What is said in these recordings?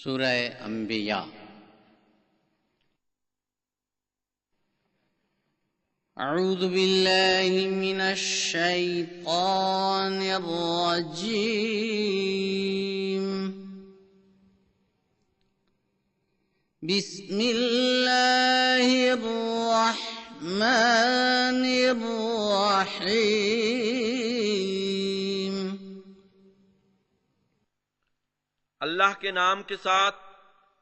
سورہ انبیاء۔ اعوذ باللہ من الشیطان الرجیم، بسم اللہ الرحمن الرحیم۔ اللہ کے نام کے ساتھ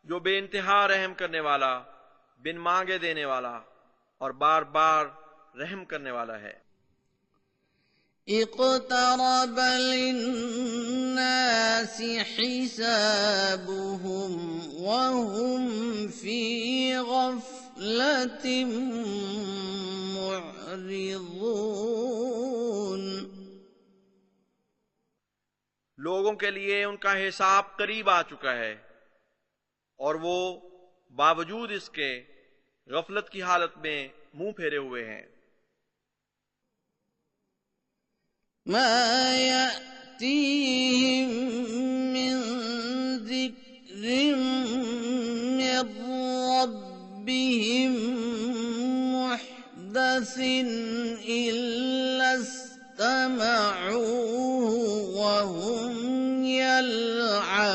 جو بے انتہا رحم کرنے والا، بن مانگے دینے والا اور بار بار رحم کرنے والا ہے۔ اقترب للناس حسابهم وهم في غفلة معرضون۔ لوگوں کے لیے ان کا حساب قریب آ چکا ہے اور وہ باوجود اس کے غفلت کی حالت میں منہ پھیرے ہوئے ہیں۔ ما يأتيهم من ذكر من ربهم محدث إلا استمعوه وهم يلعبون۔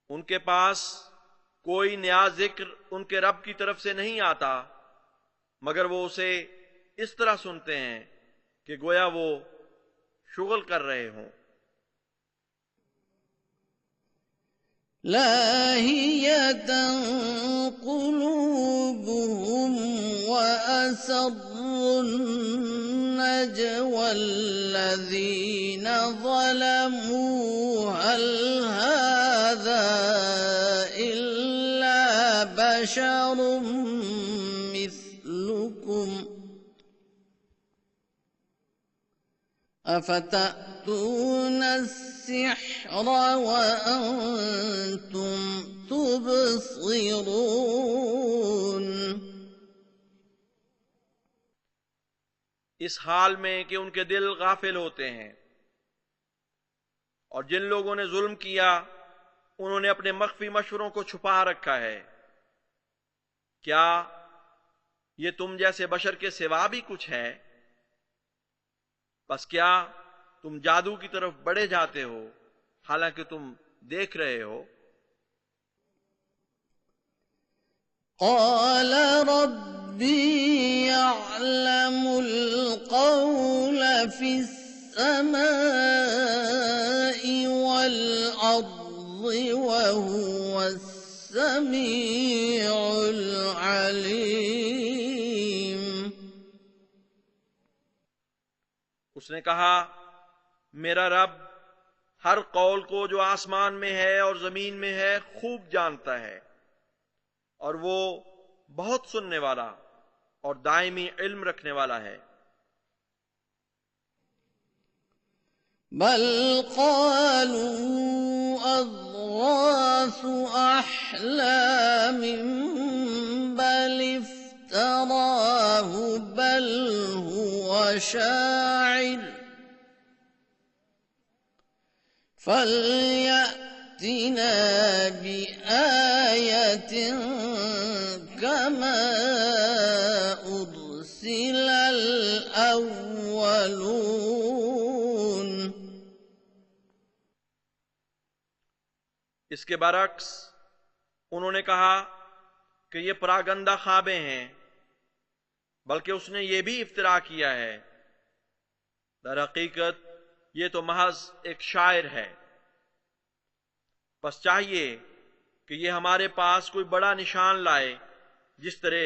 ان کے پاس کوئی نیا ذکر ان کے رب کی طرف سے نہیں آتا مگر وہ اسے اس طرح سنتے ہیں کہ گویا وہ شغل کر رہے ہوں۔ لاهية قلوبهم وأسروا النجوى الذين ظلموا هل هذا إلا بشر مثلكم أفتأتون السحر وأنتم تبصرون۔ اس حال میں کہ ان کے دل غافل ہوتے ہیں، اور جن لوگوں نے ظلم کیا انہوں نے اپنے مخفی مشوروں کو چھپا رکھا ہے۔ کیا یہ تم جیسے بشر کے سوا بھی کچھ ہے؟ بس کیا تم جادو کی طرف بڑھے جاتے ہو حالانکہ تم دیکھ رہے ہو؟ قال ربي يعلم القول في السماء والأرض وهو السميع العليم۔ اس نے کہا میرا رب ہر قول کو جو آسمان میں ہے اور زمین میں ہے خوب جانتا ہے، اور وہ بہت سننے والا اور دائمی علم رکھنے والا ہے۔ بل قالوا أضغاث أحلام بل افتراه بل هو شاعر فليأتنا بآية كما أرسل الأولون۔ اس کے برعکس انہوں نے کہا کہ یہ پراگندہ خوابیں ہیں، بلکہ اس نے یہ بھی افترا کیا ہے۔ در حقیقت یہ تو محض ایک شاعر ہے، بس چاہیے کہ یہ ہمارے پاس کوئی بڑا نشان لائے جس طرح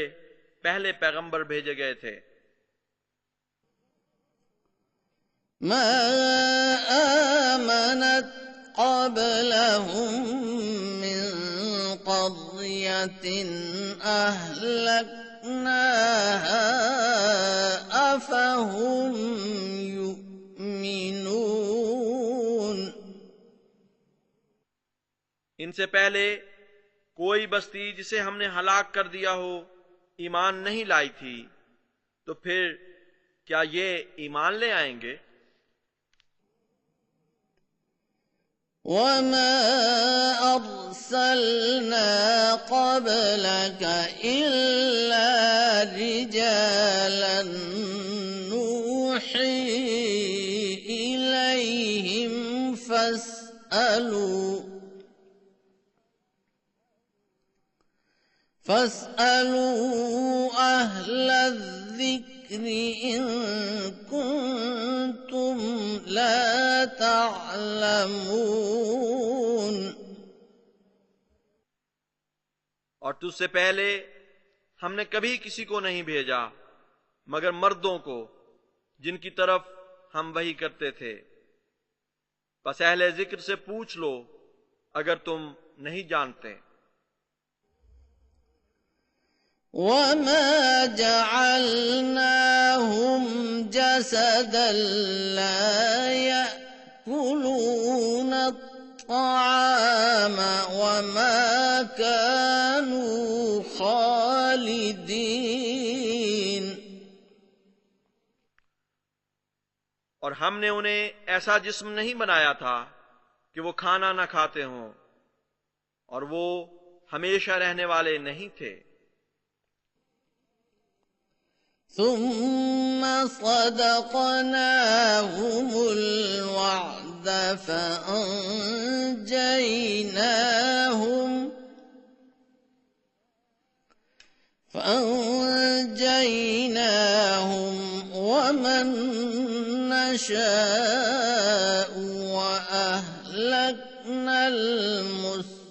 پہلے پیغمبر بھیجے گئے تھے۔ ما آمنت قبلهم من قرية أهلكناها أفهم يؤمنون۔ ان سے پہلے کوئی بستی جسے ہم نے ہلاک کر دیا ہو ایمان نہیں لائی تھی، تو پھر کیا یہ ایمان لے آئیں گے؟ وما أرسلنا قبلك إلا رجالا نوحي إليهم فاسألوا أهل الذكر إن كنتم لا تعلمون. اور تجھ سے پہلے ہم نے کبھی کسی کو نہیں بھیجا مگر مردوں کو جن کی طرف ہم وحی کرتے تھے. بس اہل ذکر سے پوچھ لو اگر تم نہیں جانتے. وما جعلناهم جسدا لا يأكلون الطعام وما كانوا خالدين. اور ہم نے انہیں ایسا جسم نہیں بنایا تھا کہ وہ کھانا نہ کھاتے ہوں اور وہ ہمیشہ رہنے والے نہیں تھے. ثم صدقناهم الوعد فأنجيناهم ومن نشاء وأهلكنا المسرفين.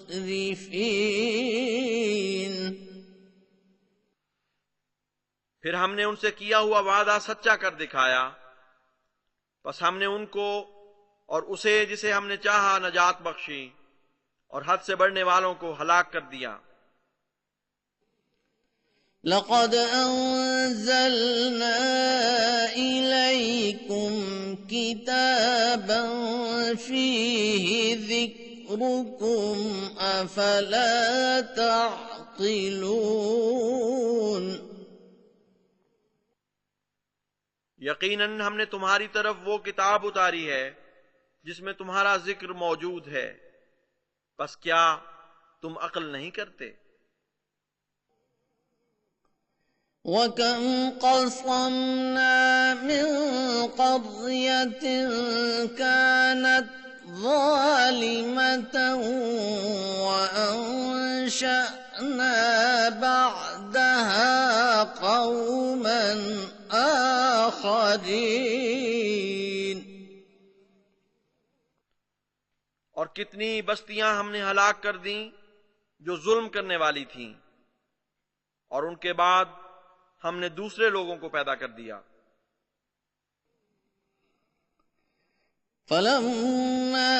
پھر ہم نے ان سے کیا ہوا وعدہ سچا کر دکھایا، پس ہم نے ان کو اور اسے جسے ہم نے چاہا نجات بخشی اور حد سے بڑھنے والوں کو ہلاک کر دیا. لقد أنزلنا إليكم كتابا فيه ذكركم أفلا تعقلون. یقیناً ہم نے تمہاری طرف وہ کتاب اتاری ہے جس میں تمہارا ذکر موجود ہے، پس کیا تم عقل نہیں کرتے؟ وَكَمْ قَصَمْنَا مِنْ قَرْيَةٍ كَانَتْ ظَالِمَةً وَأَنشَأْنَا بَعْدَهَا قَوْمًا آخَرِينَ. اور کتنی بستیاں ہم نے ہلاک کر دیں جو ظلم کرنے والی تھیں، اور ان کے بعد ہم نے دوسرے لوگوں کو پیدا کر دیا. فَلَمَّا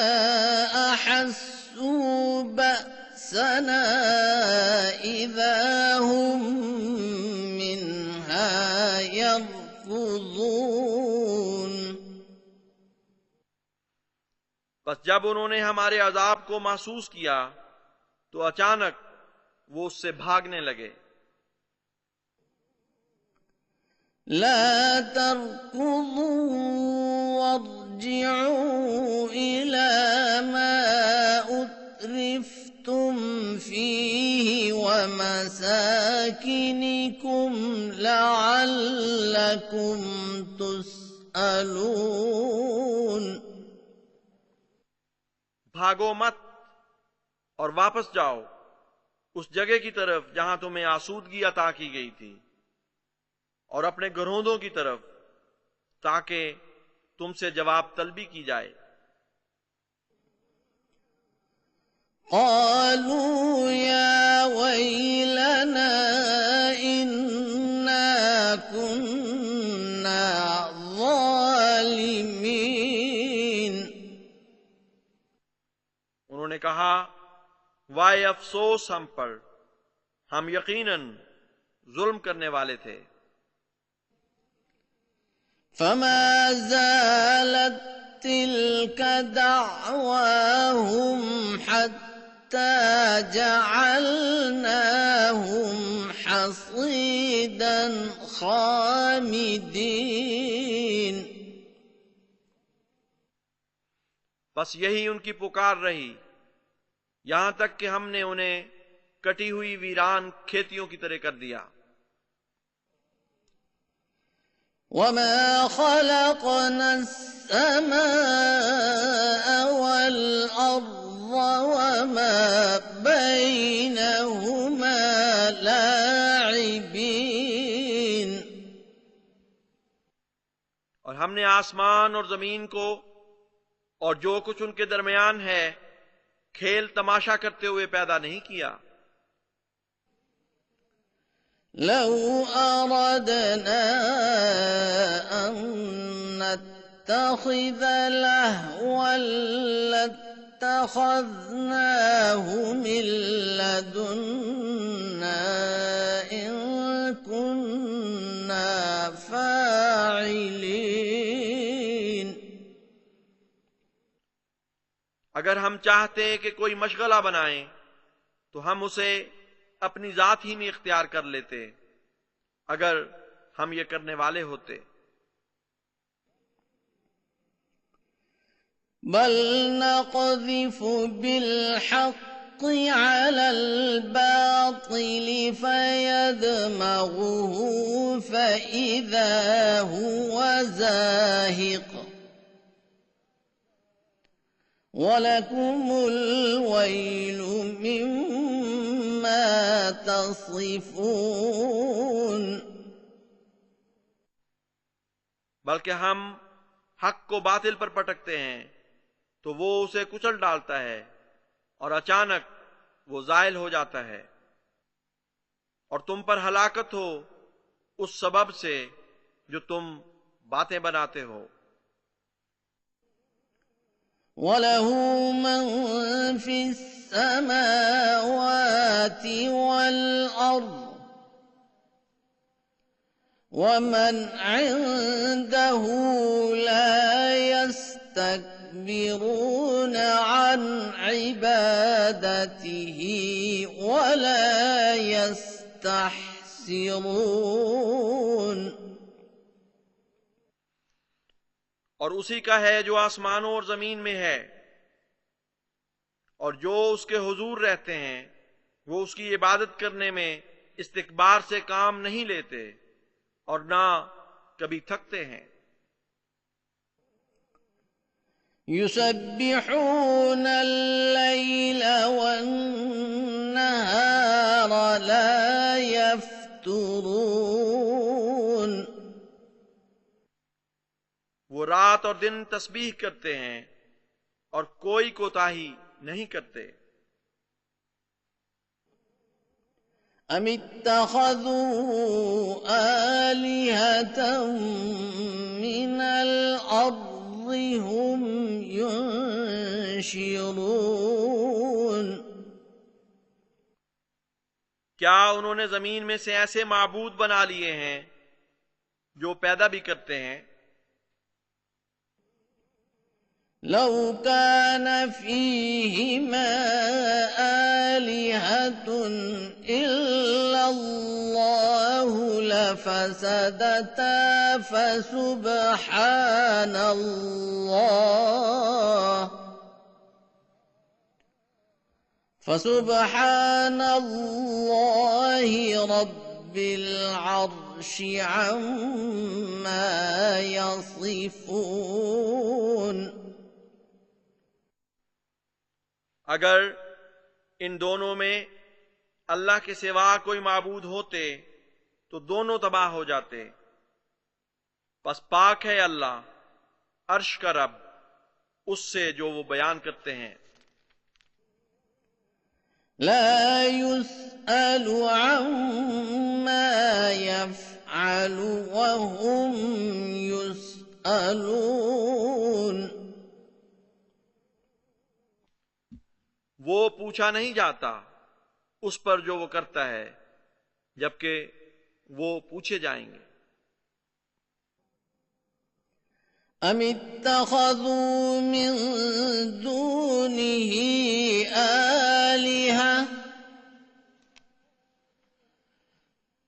أَحَسُّوا بَأْسَنَا إِذَا هُمْ مِنْهَا يَرْكُضُونَ. بس جب انہوں نے ہمارے عذاب کو محسوس کیا تو اچانک وہ اس سے بھاگنے لگے. لا تركضوا وارجعوا إلى ما أترفتم فيه ومساكنكم لعلكم تسألون. بھاگو مت اور واپس جاؤ اس جگہ کی طرف جہاں تمہیں آسودگی عطا کی گئی تھی، اور اپنے گھروندوں کی طرف تاکہ تم سے جواب طلبی کی جائے. قالوا يا ويلنا إنا كنا ظالمين. انہوں نے کہا وائے افسوس ہم پر، ہم یقیناً ظلم کرنے والے تھے. فما زالت تلك دعواهم حتى جعلناهم حصيدا خامدين. بس یہی ان کی پکار رہی، یہاں تک کہ ہم نے انہیں کٹی ہوئی ویران کھیتیوں کی طرح کر دیا۔ وما خلقنا السماء والأرض وما بينهما لاعبين، اور ہم نے آسمان اور زمین کو اور جو کچھ ان کے درمیان ہے کھیل تماشا کرتے ہوئے پیدا نہیں کیا۔ لو أردنا أن نتخذ لهوا لاتخذناه من لدنا إن كنا فاعلين۔ اگر ہم چاہتے کہ کوئی مشغلہ بنائیں تو ہم اسے اپنی ذات ہی میں اختیار کر لیتے اگر ہم یہ کرنے والے ہوتے۔ بل نقذف بالحق على الباطل فيدمغه فإذا هو زاهق وَلَكُمُ الْوَيْلُ مِمَّا تَصِفُونَ۔ بلکہ ہم حق کو باطل پر پٹکتے ہیں تو وہ اسے کچل ڈالتا ہے اور اچانک وہ زائل ہو جاتا ہے، اور تم پر ہلاکت ہو اس سبب سے جو تم باتیں بناتے ہو۔ وَلَهُ مَن فِي السَّمَاوَاتِ وَالْأَرْضِ وَمَنْ عِندَهُ لَا يَسْتَكْبِرُونَ عَنْ عِبَادَتِهِ وَلَا يَسْتَحْسِرُونَ۔ اور اسی کا ہے جو آسمانوں اور زمین میں ہے، اور جو اس کے حضور رہتے ہیں وہ اس کی عبادت کرنے میں استکبار سے کام نہیں لیتے اور نہ کبھی تھکتے ہیں۔ يُسَبِّحُونَ اللَّيْلَ وَالنَّهَارَ لَا يَفْتُرُونَ۔ وہ رات اور دن تسبیح کرتے ہیں اور کوئی کوتاہی نہیں کرتے۔ أَمِ اتَّخَذُوا آلِهَةً مِّنَ الْأَرْضِ هُمْ يُنشِرُونَ۔ کیا انہوں نے زمین میں سے ایسے معبود بنا لیے ہیں جو پیدا بھی کرتے ہیں؟ لو كان فيهما آلهة إلا الله لفسدتا فسبحان الله رب العرش عما يصفون۔ اگر ان دونوں میں اللہ کے سوا کوئی معبود ہوتے تو دونوں تباہ ہو جاتے، پس پاک ہے اللہ عرش کا رب اس سے جو وہ بیان کرتے ہیں۔ لا يسأل عما يفعل وهم يسألون۔ وہ پوچھا نہیں جاتا اس پر جو وہ کرتا ہے جبکہ وہ پوچھے جائیں گے۔ أَمِ اتَّخَذُوا مِن دُونِهِ آلِهَةً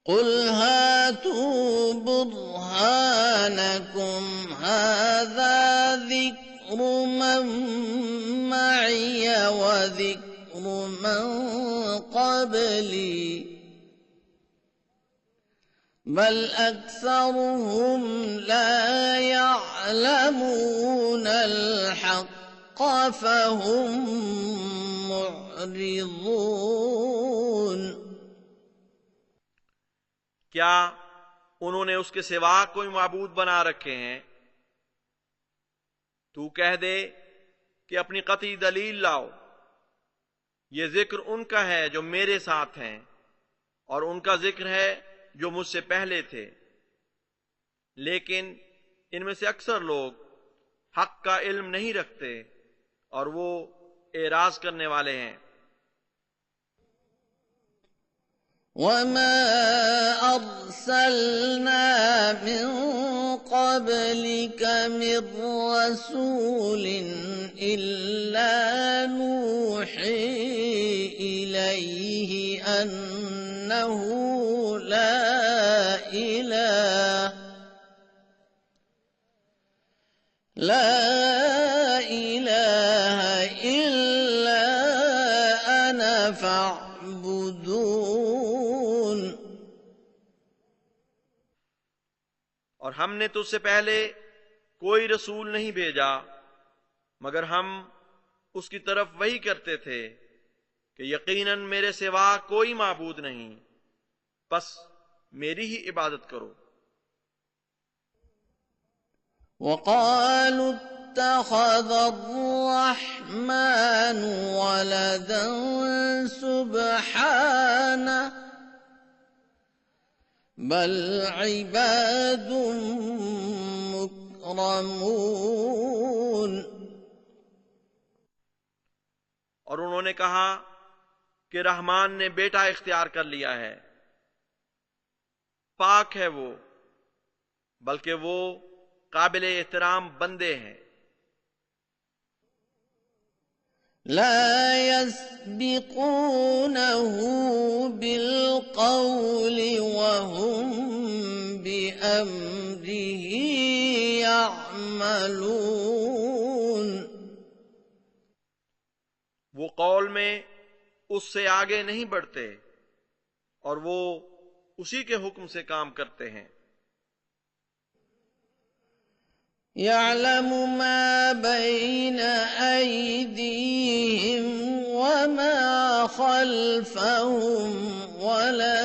قُلْ هَاتُوا بُرْهَانَكُمْ هَٰذَا ذِكْرٌ من معي وذكر من قبلي بل أكثرهم لا يعلمون الحق فهم معرضون. کیا انہوں نے اس کے سوا کوئی معبود بنا رکھے ہیں؟ تو کہہ دے کہ اپنی قطعی دلیل لاؤ. یہ ذکر ان کا ہے جو میرے ساتھ ہیں، اور ان کا ذکر ہے جو مجھ سے پہلے تھے، لیکن ان میں سے اکثر لوگ حق کا علم نہیں رکھتے اور وہ اعراض کرنے والے ہیں. وما أرسلنا من قبلك من رسول إلا نوحي إليه أنه لا إله إلا أنا فاعبدون. اور ہم نے تجھ سے پہلے کوئی رسول نہیں بھیجا مگر ہم اس کی طرف وحی کرتے تھے کہ یقیناً میرے سوا کوئی معبود نہیں، بس میری ہی عبادت کرو. وقالوا اتخذ الرحمن ولدا سبحانه بل عباد مكرمون. اور انہوں نے کہا کہ رحمان نے بیٹا اختیار کر لیا ہے. پاک ہے وہ، بلکہ وہ قابل احترام بندے ہیں. لا يسبقونه بالقول وهم بأمره يعملون. وہ قول میں اس سے آگے نہیں بڑھتے اور وہ اسی کے حکم سے کام کرتے ہیں. يعلم ما بين أيديهم وما خلفهم ولا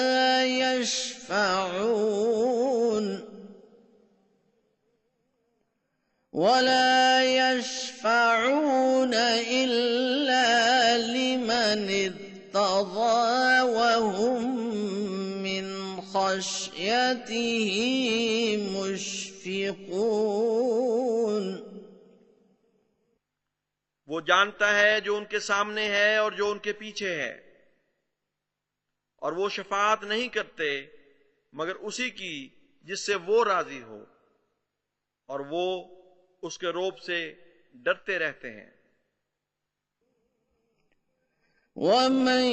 يشفعون إلا لمن ارتضى وهم من خشيته مشفقون. وہ جانتا ہے جو ان کے سامنے ہے اور جو ان کے پیچھے ہے، اور وہ شفاعت نہیں کرتے مگر اسی کی جس سے وہ راضی ہو، اور وہ اس کے روب سے ڈرتے رہتے ہیں. ومن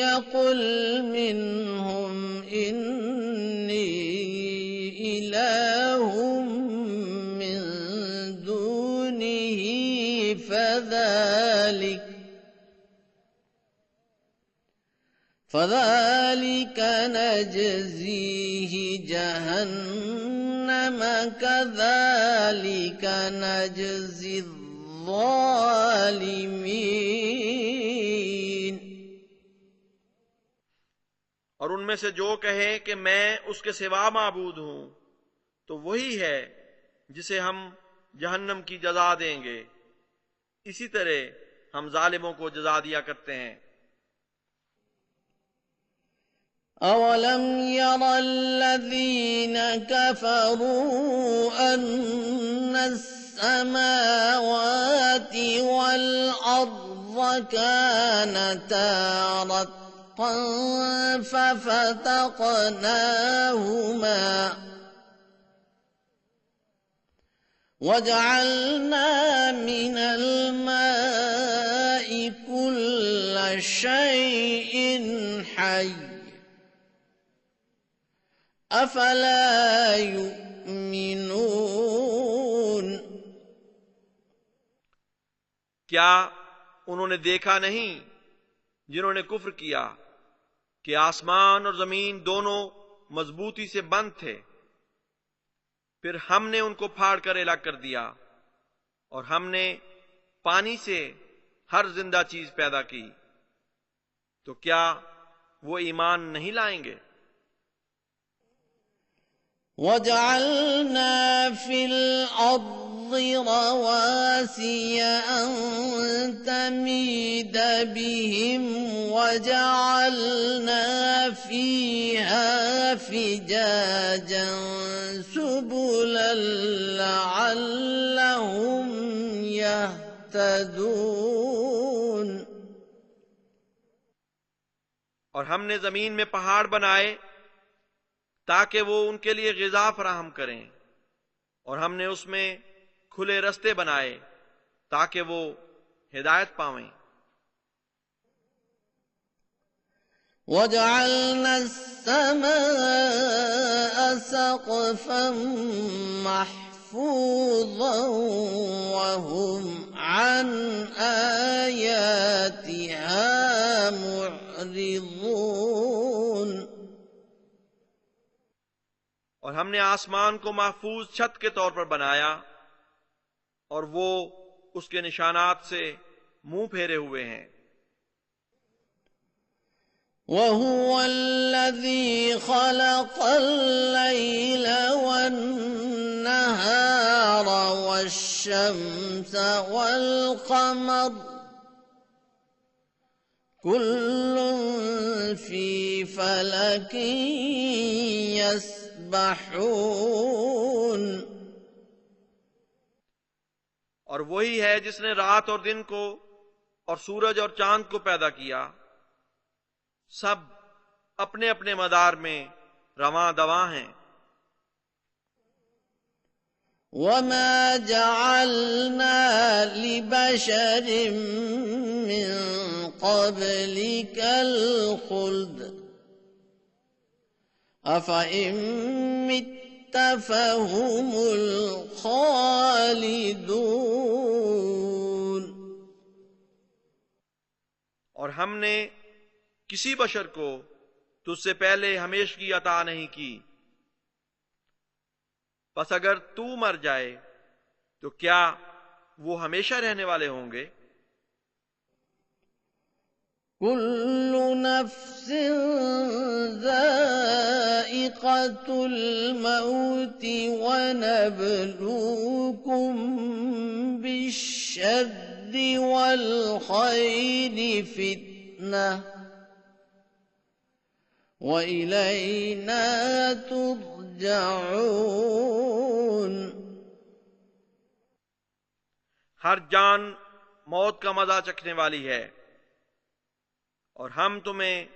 يقل منهم إني إله من دونه فذلك نجزيه جهنم كذلك نجزي الظالمين. اور ان میں سے جو کہے کہ میں اس کے سوا معبود ہوں تو وہی ہے جسے ہم جہنم کی جزا دیں گے، اسی طرح ہم ظالموں کو جزا دیا کرتے ہیں. أولم ير الذين كفروا أن السماوات والأرض كانتا رتقا ففتقناهما وجعلنا من الماء كل شيء حي أفلا يؤمنون. کیا انہوں نے دیکھا نہیں جنہوں نے کفر کیا کہ آسمان اور زمین دونوں مضبوطی سے بند تھے، پھر ہم نے ان کو پھاڑ کر ہلاک کر دیا، اور ہم نے پانی سے ہر زندہ چیز پیدا کی، تو کیا وہ ایمان نہیں لائیں گے؟ وَجَعَلْنَا فِي الْأَرْضِ رَوَاسِيَ أَن تَمِيدَ بِهِمْ وَجَعَلْنَا فِيهَا فِجَاجًا سُبُلًا لَّعَلَّهُمْ يَهْتَدُونَ۔ اور ہم نے زمین میں پہاڑ بنائے تاکہ وہ ان کے لیے غذا فراہم کریں، اور ہم نے اس میں کھلے رستے بنائے تاکہ وہ ہدایت پاویں۔ وَجَعَلْنَا السَّمَاءَ سَقْفًا مَّحْفُوظًا وَهُمْ عَنْ آيَاتِهَا مُعْرِضُونَ۔ اور ہم نے آسمان کو محفوظ چھت کے طور پر بنایا، اور وہ اس کے نشانات سے منہ پھیرے ہوئے ہیں۔ وَهُوَ الَّذِي خَلَقَ اللَّيْلَ وَالنَّهَارَ وَالشَّمْسَ وَالْقَمَرَ كُلٌّ فِي فَلَكٍ يَسْبَحُونَ۔ اور وہی ہے جس نے رات اور دن کو اور سورج اور چاند کو پیدا کیا، سب اپنے اپنے مدار میں رواں دواں ہیں۔ وَمَا جَعَلْنَا لِبَشَرٍ مِّن قَبْلِكَ الْخُلْدَ أَفَإِن مِّتَّ فَهُمُ الْخَالِدُونَ۔ اور ہم نے کسی بشر کو تجھ سے پہلے ہمیشگی عطا نہیں کی، پس اگر تو مر جائے تو کیا وہ ہمیشہ رہنے والے ہوں گے؟ كُلُّ نَفْسٍ ذَائِقَةُ الْمَوْتِ وَنَبْلُوكُم بِالشَّرِّ وَالْخَيْرِ فِتْنَةً وَإِلَيْنَا تُرْجَعُونَ۔ ہر جان موت کا مزہ چکھنے والی ہے، اور ہم تمہیں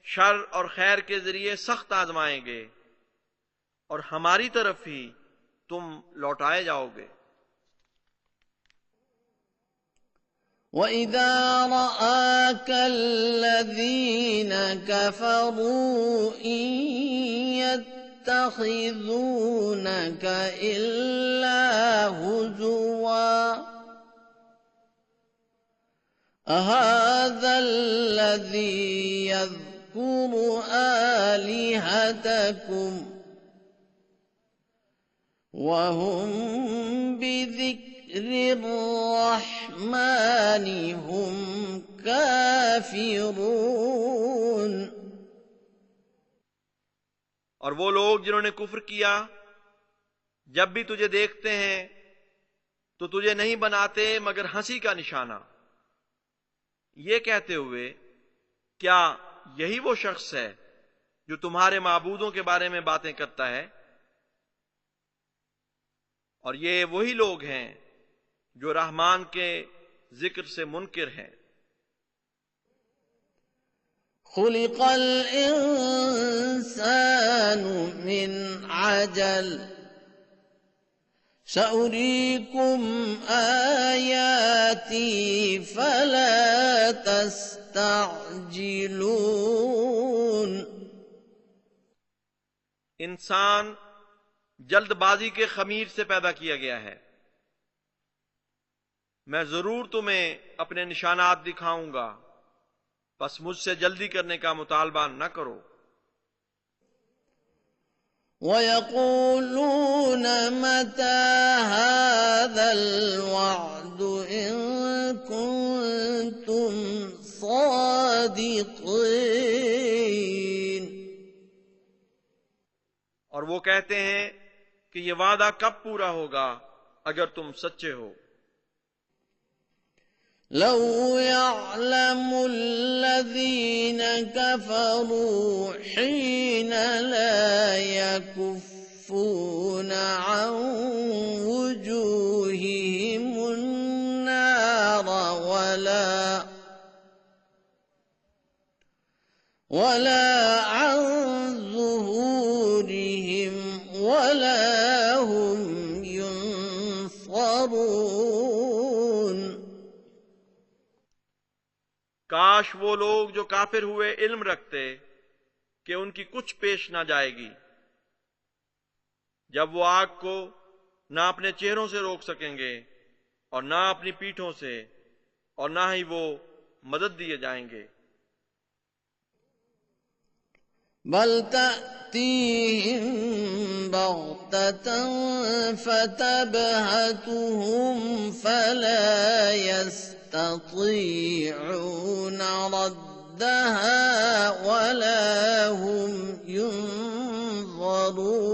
شر اور خیر کے ذریعے سخت آزمائیں گے، اور ہماری طرف ہی تم لوٹائے جاؤ گے۔ وَإِذَا رَآكَ الَّذِينَ كَفَرُوا إِن يَتَّخِذُونَكَ إِلَّا هُزُوًا أَهَٰذَا الَّذِي يَذْكُرُ آلِهَتَكُمْ وَهُمْ بِذِكْرِ الرَّحْمَٰنِ هُمْ كَافِرُونَ۔ اور وہ لوگ جنہوں نے کفر کیا جب بھی تجھے دیکھتے ہیں تو تجھے نہیں بناتے مگر ہنسی کا نشانہ، یہ کہتے ہوئے کیا یہی وہ شخص ہے جو تمہارے معبودوں کے بارے میں باتیں کرتا ہے؟ اور یہ وہی لوگ ہیں جو رحمان کے ذکر سے منکر ہیں۔ خُلِقَ الْإِنسَانُ مِنْ عَجَلٍ سَأُرِيكُمْ آيَاتِي فَلَا تَسْتَعْجِلُونَ۔ انسان جلد بازی کے خمیر سے پیدا کیا گیا ہے، میں ضرور تمہیں اپنے نشانات دکھاؤں گا، بس مجھ سے جلدی کرنے کا مطالبہ نہ کرو۔ وَيَقُولُونَ مَتَى هَذَا الْوَعْدُ إِن كُنتُمْ صَادِقِينَ۔ اور وہ کہتے ہیں کہ یہ وعدہ کب پورا ہوگا اگر تم سچے ہو۔ لو يعلم الذين كفروا حين لا يكفون عن وجوههم النار ولا عن ظهورهم ولا هم ينصرون۔ کاش وہ لوگ جو کافر ہوئے علم رکھتے کہ ان کی کچھ پیش نہ جائے گی، جب وہ آگ کو نہ اپنے چہروں سے روک سکیں گے اور نہ اپنی پیٹھوں سے، اور نہ ہی وہ مدد دیے جائیں گے۔ بل تأتيهم بغتة فتبهتهم فلا يستطيعون ردها ولا هم ينظرون۔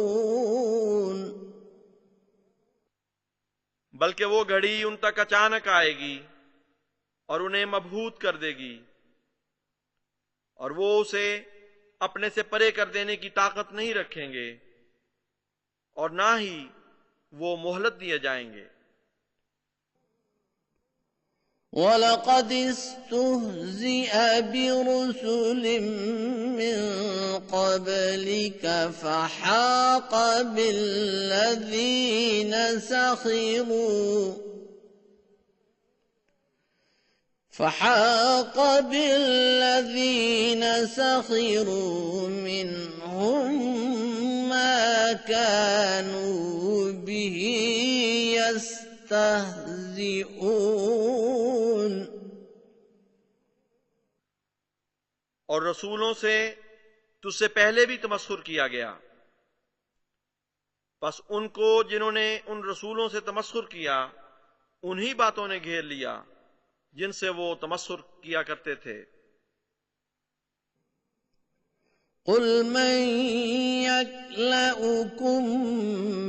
بلکہ وہ گھڑی ان تک اچانک آئے گی اور انہیں مبہوت کر دے گی، اور وہ اسے اپنے سے پرے کر دینے کی طاقت نہیں رکھیں گے، اور نہ ہی وہ مہلت دیے جائیں گے۔ وَلَقَدِ اسْتُهْزِئَ بِرُسُلٍ مِّن قَبْلِكَ فحاق بالذين سخروا منهم ما كانوا به يستهزئون۔ اور رسولوں سے تجھ سے پہلے بھی تمسخر کیا گیا، پس ان کو جنہوں نے ان رسولوں سے تمسخر کیا انہی باتوں نے گھیر لیا جن سے وہ تمسخر کیا کرتے تھے۔ قل من يكلؤكم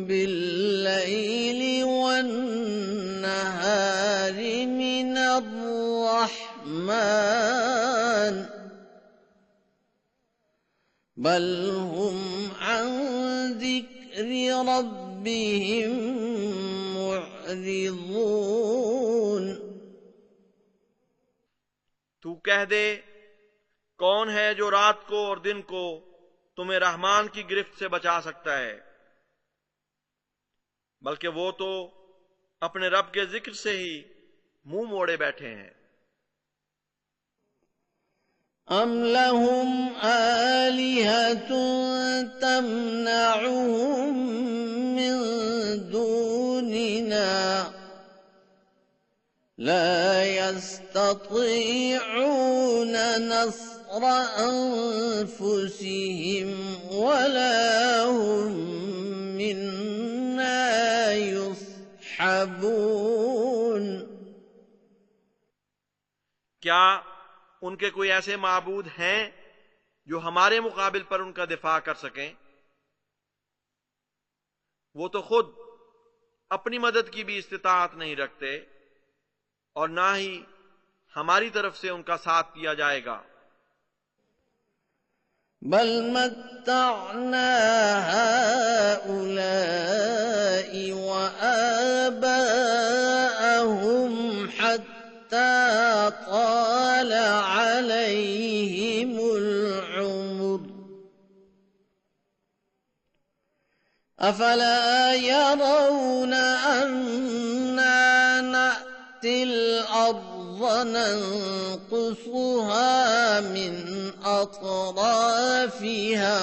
بالليل والنهار من الرحمن بل هم عن ذكر ربهم معرضون۔ تو کہہ دے، کون ہے جو رات کو اور دن کو تمہیں رحمان کی گرفت سے بچا سکتا ہے؟ بلکہ وہ تو اپنے رب کے ذکر سے ہی منہ موڑے بیٹھے ہیں۔ ام لهم آلهة تمنعهم من دوننا لا يستطيعون نصر أنفسهم ولا هم منا يصحبون۔ کیا ان کے کوئی ایسے معبود ہیں جو ہمارے مقابل پر ان کا دفاع کر سکیں؟ وہ تو خود اپنی مدد کی بھی استطاعت نہیں رکھتے، اور نہ ہی ہماری طرف سے ان کا ساتھ دیا جائے گا۔ بل متعنا هؤلاء وآباءهم حتى طال عليهم العمر أفلا يرون أنا نأتي الأرض ننقصها من أطرافها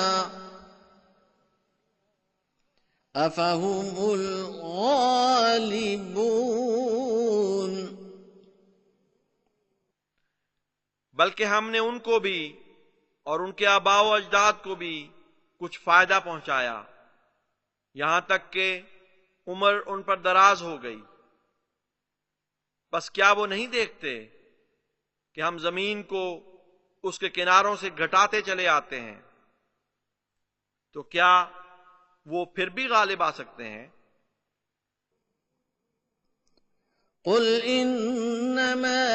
أفهم الغالبون۔ بلکہ ہم نے ان کو بھی اور ان کے آباء و اجداد کو بھی کچھ فائدہ پہنچایا، یہاں تک کہ عمر ان پر دراز ہو گئی۔ بس کیا وہ نہیں دیکھتے کہ ہم زمین کو اس کے کناروں سے گھٹاتے چلے آتے ہیں؟ تو کیا وہ پھر بھی غالب آ سکتے ہیں؟ قل انما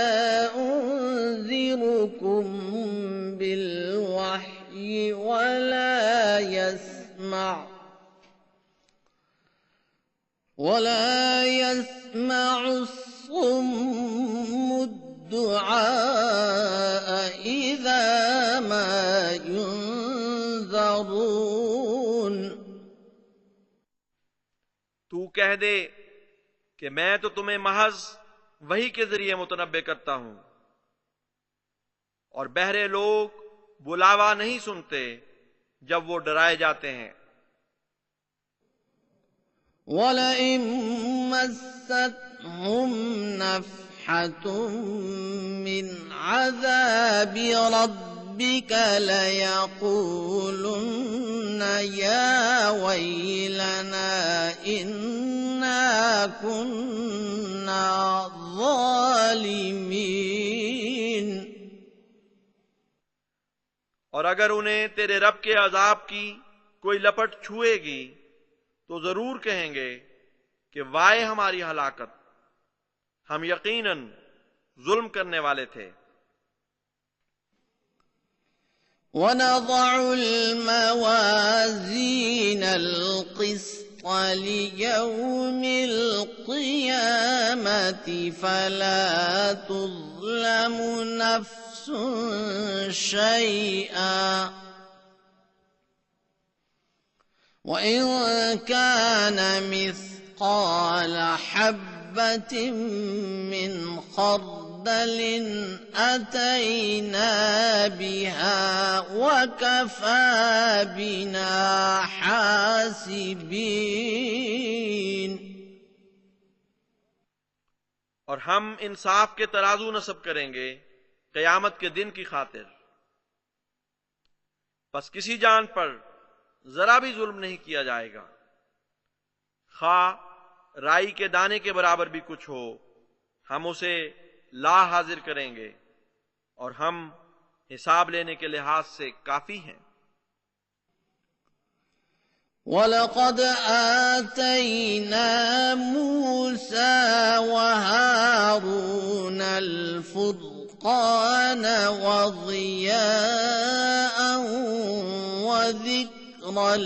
انذركم بالوحی ولا يسمع الصم الدعاء اذا ما ينذرون۔ تو کہہ دے کہ میں تو تمہیں محض وحی کے ذریعے متنبع کرتا ہوں، اور بہرے لوگ بلاوا نہیں سنتے جب وہ ڈرائے جاتے ہیں۔ وَلَئِن مَّسَّتْهُمْ نَفْحَةٌ مِّنْ عَذَابِ رَبِّكَ لَيَقُولُنَّ يَا وَيْلَنَا إِنَّا كُنَّا ظَالِمِينَ۔ اور اگر انہیں تیرے رب کے عذاب کی کوئی لپٹ چھوئے گی تو ضرور کہیں گے کہ وائے ہماری ہلاکت، ہم یقیناً ظلم کرنے والے تھے۔ وَنَضَعُ الْمَوَازِينَ الْقِسْطَ لِيَوْمِ الْقِيَامَةِ فَلَا تُظْلَمُ نَفْسٌ شَيْئًا وَإِن كَانَ مِثْقَالَ حَبَّةٍ مِّنْ خَرْدَلٍ أَتَيْنَا بِهَا وَكَفَى بِنَا حَاسِبِينَ۔ اور ہم انصاف کے ترازو نصب کریں گے قیامت کے دن کی خاطر، پس کسی جان پر ذرا بھی ظلم نہیں کیا جائے گا، خواہ رائی کے دانے کے برابر بھی کچھ ہو، ہم اسے لا حاضر کریں گے، اور ہم حساب لینے کے لحاظ سے کافی ہیں۔ وَلَقَدْ آتَيْنَا مُوسَى وَهَارُونَ الْفُرْقَانَ وَضِيَاءً وَذِكْرًا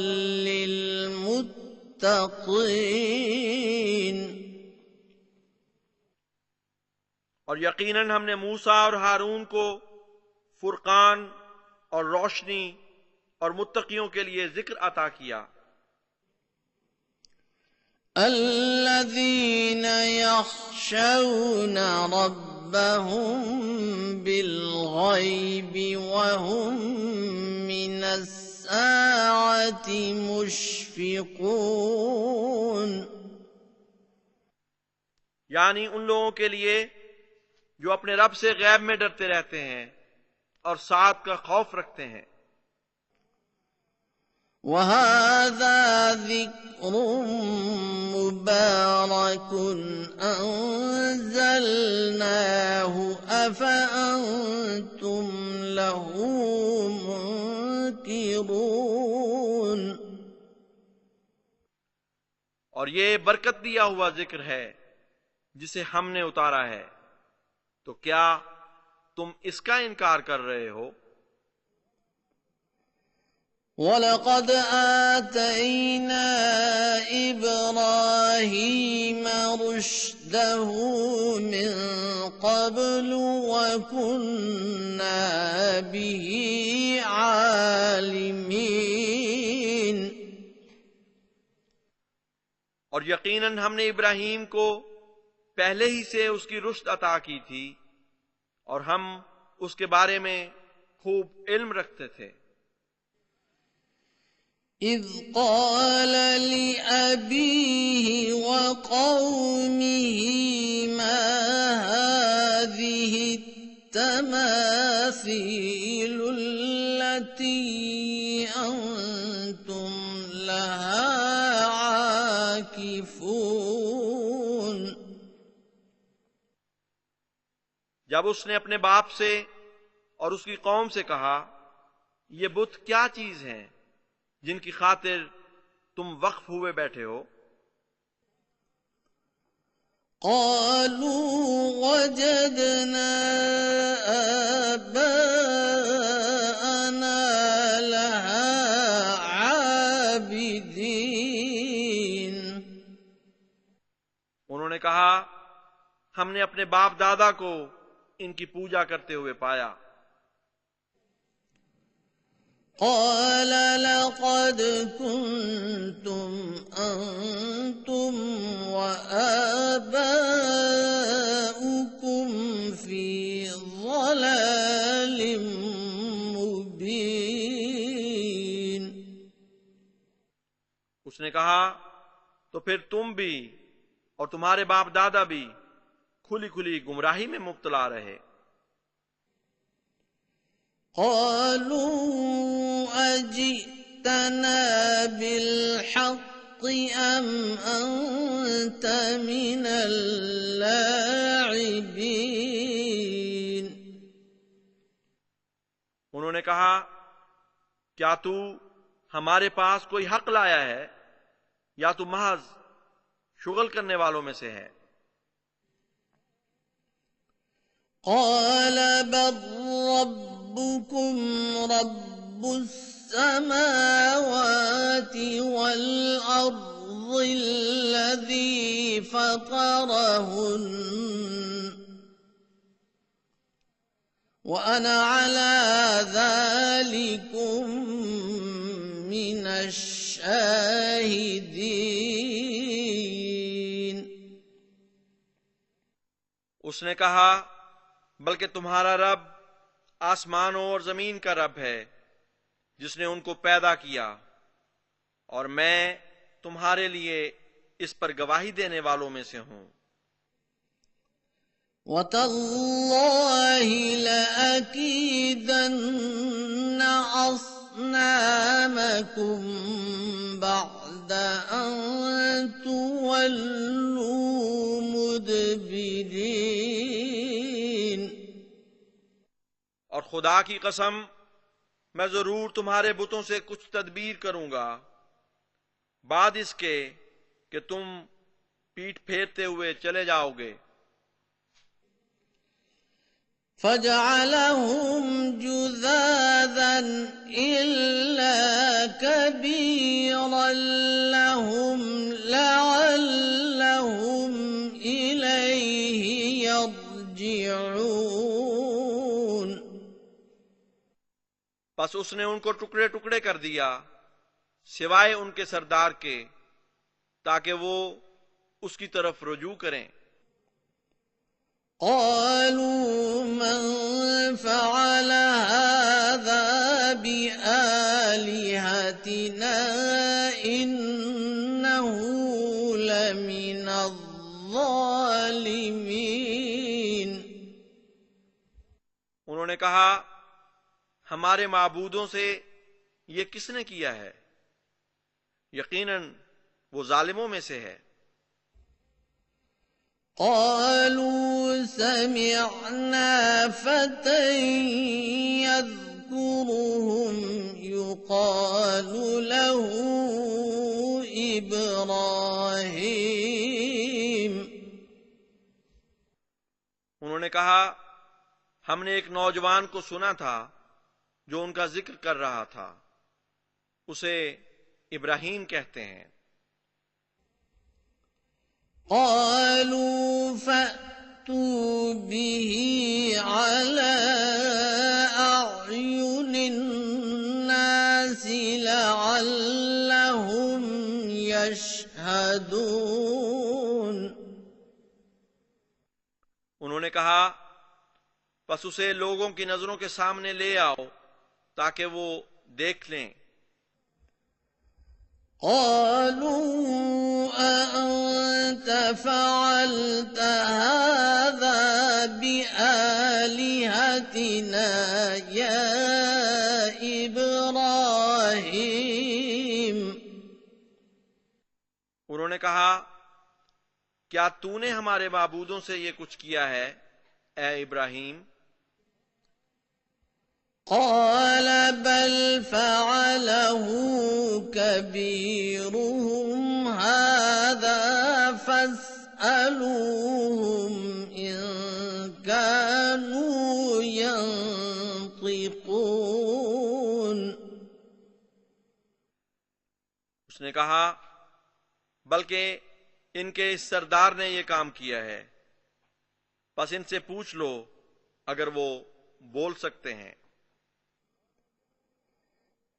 لِّلْمُتَّقِينَ۔ اور یقیناً ہم نے موسیٰ اور ہارون کو فرقان اور روشنی اور متقیوں کے لیے ذکر عطا کیا۔ الذين يخشون ربهم بالغيب وهم من الساعة مشفقون، یعنی ان لوگوں کے لیے جو اپنے رب سے غیب میں ڈرتے رہتے ہیں اور ساعت کا خوف رکھتے ہیں۔ وَهَذَا ذِكْرٌ مُبَارَكٌ أَنزَلْنَاهُ أَفَأَنتُمْ لَهُ مُنكِرُونَ۔ اور یہ برکت دیا ہوا ذکر ہے جسے ہم نے اتارا ہے، تو کیا تم اس کا انکار کر رہے ہو؟ وَلَقَدْ آتَيْنَا إِبْرَاهِيمَ رُشْدَهُ مِن قَبْلُ وَكُنَّا بِهِ عَالِمِينَ۔ اور یقیناً ہم نے ابراہیم کو پہلے ہی سے اس کی رشد عطا کی تھی، اور ہم اس کے بارے میں خوب علم رکھتے تھے۔ إِذْ قَالَ لِأَبِيهِ وَقَوْمِهِ مَا هَٰذِهِ التَّمَاثِيلُ التماثيل التي أنتم لها عاكفون. جب اس نے اپنے باپ سے اور اس کی قوم سے کہا یہ بت کیا چیز ہیں جن کی خاطر تم وقف ہوئے بیٹھے ہو؟ قالوا وجدنا آباءنا لها عابدين. انہوں نے کہا ہم نے اپنے باپ دادا کو ان کی پوجا کرتے ہوئے پایا. قال لقد كنتم أنتم وآباؤكم في ضلال مبين. اس نے کہا تو پھر تم بھی اور تمہارے باپ دادا بھی کھلی کھلی گمراہی میں مبتلا رہے. قالوا أجئتنا بالحق أم أنت من اللاعبين. انہوں نے کہا کیا تو ہمارے پاس کوئی حق لایا ہے یا تو محض شغل کرنے والوں میں سے ہے؟ قال بل ربكم رب السماوات والأرض الذي فطرهن وأنا على ذلكم من الشاهدين. اس نے کہا بلکہ تمہارا رب آسمانوں اور زمین کا رب ہے جس نے ان کو پیدا کیا اور میں تمہارے لیے اس پر گواہی دینے والوں میں سے ہوں. وَتَاللَّهِ لَأَكِيدَنَّ أَصْنَامَكُمْ بَعْدَ أَن تُوَلُّوا مُدْبِرِينَ. اور خدا کی قسم میں ضرور تمہارے بتوں سے کچھ تدبیر کروں گا بعد اس کے کہ تم پیٹھ پھیرتے ہوئے چلے جاؤ گے. فَجَعَلَهُمْ جُذَاذًا إِلَّا كَبِيرًا لَهُمْ لَعَلَّهُمْ إِلَيْهِ يَرْجِعُونَ. پس اس نے ان کو ٹکڑے ٹکڑے کر دیا سوائے ان کے سردار کے تاکہ وہ اس کی طرف رجوع کریں. قالوا من فعل هذا بآلهتنا إنه لمن الظالمين. انہوں نے کہا ہمارے معبودوں سے یہ کس نے کیا ہے؟ یقیناً وہ ظالموں میں سے ہے. قالوا سمعنا فتى يذكرهم يقال له إبراهيم. انہوں نے کہا ہم نے ایک نوجوان کو سنا تھا جو ان کا ذکر کر رہا تھا، اسے ابراہیم کہتے ہیں. قالوا فأتوا به على أعين الناس لعلهم يشهدون. انہوں نے کہا پس اسے لوگوں کی نظروں کے سامنے لے آؤ تاکہ وہ دیکھ لیں. قالوا أأنت فعلت هذا بآلهتنا کہا کیا تو نے ہمارے معبودوں سے یہ کچھ کیا ہے اے ابراہیم؟ قال بل فعله كبيرهم هذا فاسألوهم إن كانوا ينطقون۔ اس نے کہا بلکہ ان کے اس سردار نے یہ کام کیا ہے، بس ان سے پوچھ لو اگر وہ بول سکتے ہیں۔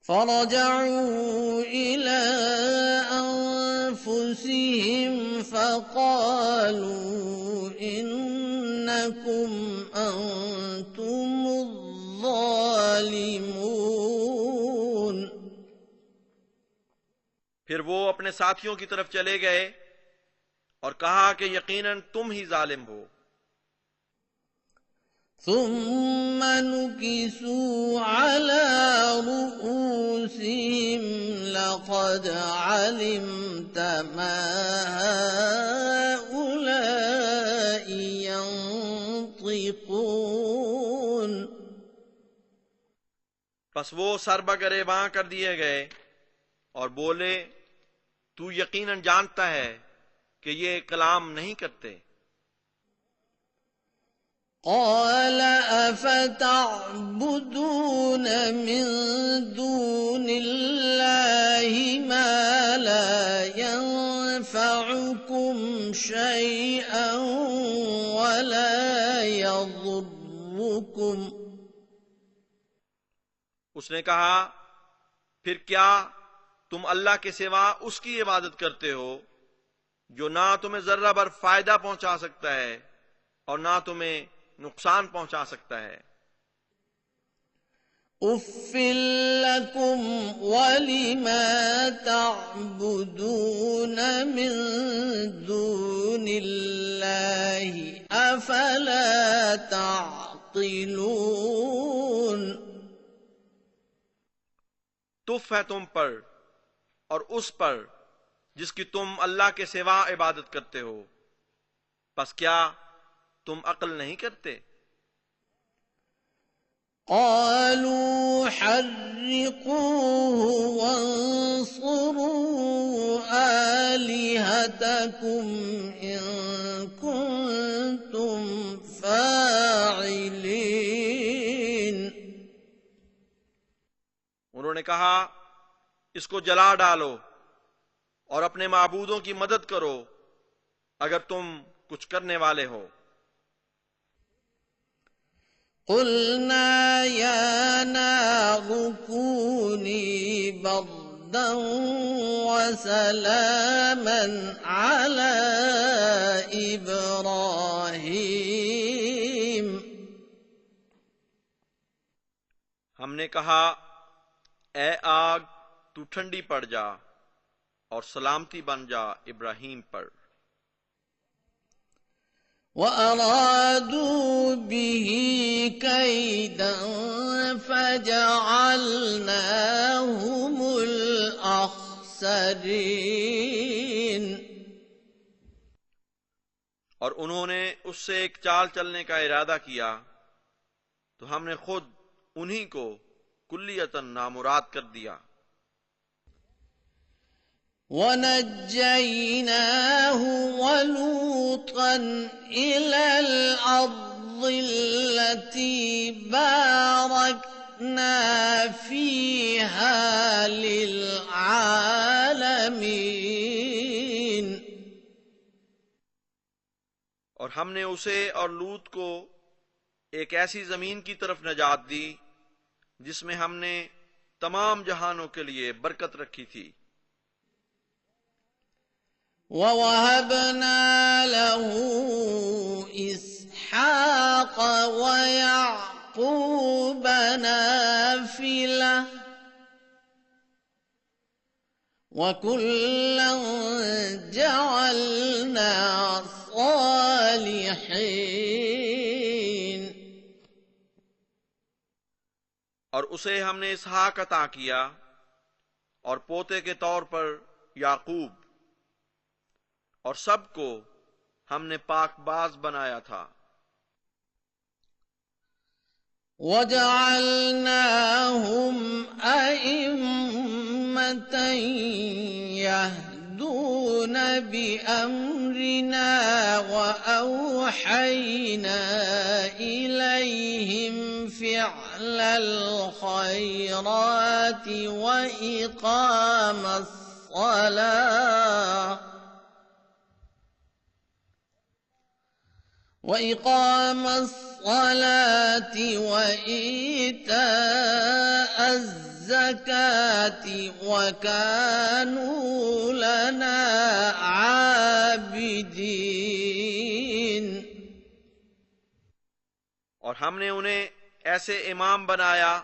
فرجعوا إلى أنفسهم فقالوا إنكم أنتم الظالمون۔ پھر وہ اپنے ساتھیوں کی طرف چلے گئے اور کہا کہ یقیناً تم ہی ظالم ہو۔ ثم نكسوا على رؤوسهم لقد علمت ما هؤلاء ينطقون۔ پس وہ سر بگریباں کر دیے گئے اور بولے تو یقیناً جانتا ہے کہ یہ کلام نہیں کرتے۔ قال أفتعبدون من دون الله ما لا ينفعكم شيئا ولا يضركم۔ اس نے کہا پھر کیا تم اللہ کے سوا اس کی عبادت کرتے ہو جو نہ تمہیں ذرہ بھر فائدہ پہنچا سکتا ہے اور نہ تمہیں نقصان پہنچا سکتا ہے۔ اف لکم ولما تعبدون من دون اللہ افلا تعقلون۔ تف ہے تم پر اور اس پر جس کی تم اللہ کے سوا عبادت کرتے ہو، پس کیا تم عقل نہیں کرتے؟ قالوا حرقوه وانصروا آلهتكم إن كنتم فاعلين۔ انہوں نے کہا اس کو جلا ڈالو اور اپنے معبودوں کی مدد کرو اگر تم کچھ کرنے والے ہو۔ قلنا يا نار كوني بردا وسلاما على إبراهيم۔ ہم نے کہا اے آگ تو ٹھنڈی پڑ جا اور سلامتی بن جا ابراہیم پر۔ وَأَرَادُوا بِهِ كَيْدًا فَجَعَلْنَاهُمُ الْأَخْسَرِينَ۔ اور انہوں نے اس سے ایک چال چلنے کا ارادہ کیا تو ہم نے خود انہی کو کلیتاً نامراد کر دیا۔ وَنَجَّيْنَاهُ وَلُوطًا إِلَى الْأَرْضِ الَّتِي بَارَكْنَا فِيهَا لِلْعَالَمِينَ۔ اور ہم نے اسے اور لوط کو ایک ایسی زمین کی طرف نجات دی جس میں ہم نے تمام جہانوں کے لیے برکت رکھی تھی۔ وَوَهَبْنَا لَهُ إِسْحَاقَ وَيَعْقُوبَ نَافِلَةً وَكُلًّا جَعَلْنَا صَالِحِينَ۔ اور اسے ہم نے اسحاق عطا کیا اور پوتے کے طور پر یعقوب، اور سب کو ہم نے پاک باز بنایا تھا۔ وَجَعَلْنَاهُمْ أَئِمَّةً يَهْدُونَ بِأَمْرِنَا وَأَوْحَيْنَا إِلَيْهِمْ فِعْلَ الْخَيْرَاتِ وَإِقَامَ الصَّلَاةِ وَإِيتَاءَ الزَّكَاةِ وَكَانُوا لَنَا عَابِدِينَ۔ اور ہم نے انہیں ایسے امام بنایا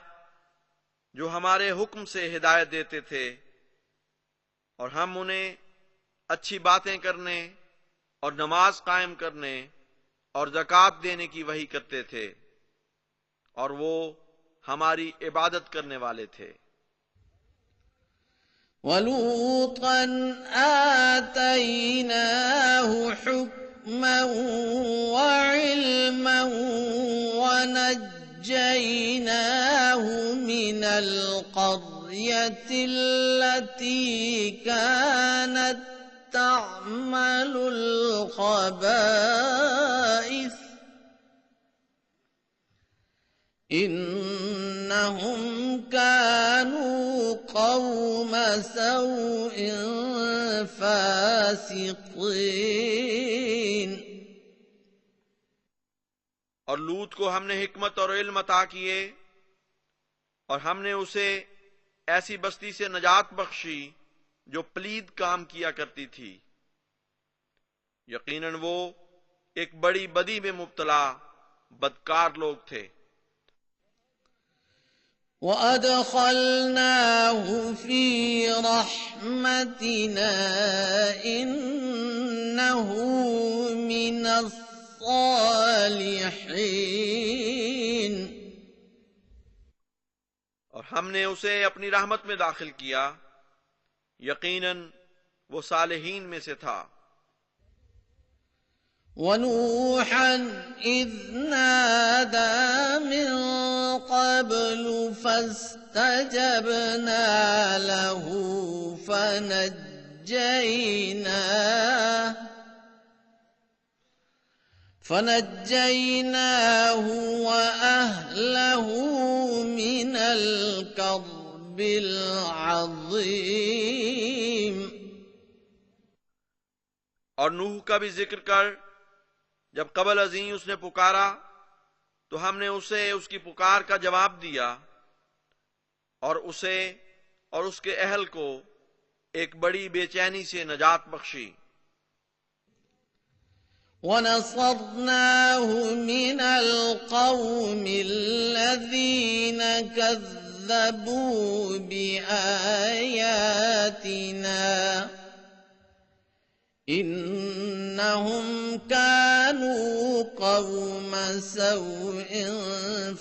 جو ہمارے حکم سے ہدایت دیتے تھے، اور ہم انہیں اچھی باتیں کرنے اور نماز قائم کرنے اور زکوٰۃ دینے کی وحی کرتے تھے، اور وہ ہماری عبادت کرنے والے تھے۔ وَلُوطًا آتَيْنَاهُ حُكْمًا وَعِلْمًا وَنَجَّيْنَاهُ مِنَ الْقَرْيَةِ الَّتِي كَانَتْ تَعْمَلُ الْخَبَائِثَ إِنَّهُمْ كَانُوا قَوْمَ سَوْءٍ فَاسِقِينَ۔ اور لوط کو ہم نے حکمت اور علم عطا کیے، اور ہم نے اسے ایسی بستی سے نجات بخشی جو پلید کام کیا کرتی تھی۔ یقیناً وہ ایک بڑی بدی میں مبتلا بدکار لوگ تھے۔ وَأَدْخَلْنَاهُ فِي رَحْمَتِنَا إِنَّهُ مِنَ الصَّالِحِينَ۔ اور ہم نے اسے اپنی رحمت میں داخل کیا، یقیناً وہ صالحین میں سے تھا۔ وَنُوحًا إِذْ نَادَى مِن قَبْلُ فَاسْتَجَبْنَا لَهُ فَنَجَّيْنَاهُ وَأَهْلَهُ مِنَ الْكَرْبِ الْعَظِيمِ۔ اور نوح کا بھی ذکر کر، جب قبل ازیں اس نے پکارا تو ہم نے اسے اس کی پکار کا جواب دیا، اور اسے اور اس کے اہل کو ایک بڑی بے چینی سے نجات بخشی۔ وَنَصَرْنَاهُ مِنَ الْقَوْمِ الَّذِينَ كَذَّبُوا بِآيَاتِنَا إِنَّهُمْ كَانُوا قَوْمَ سَوْءٍ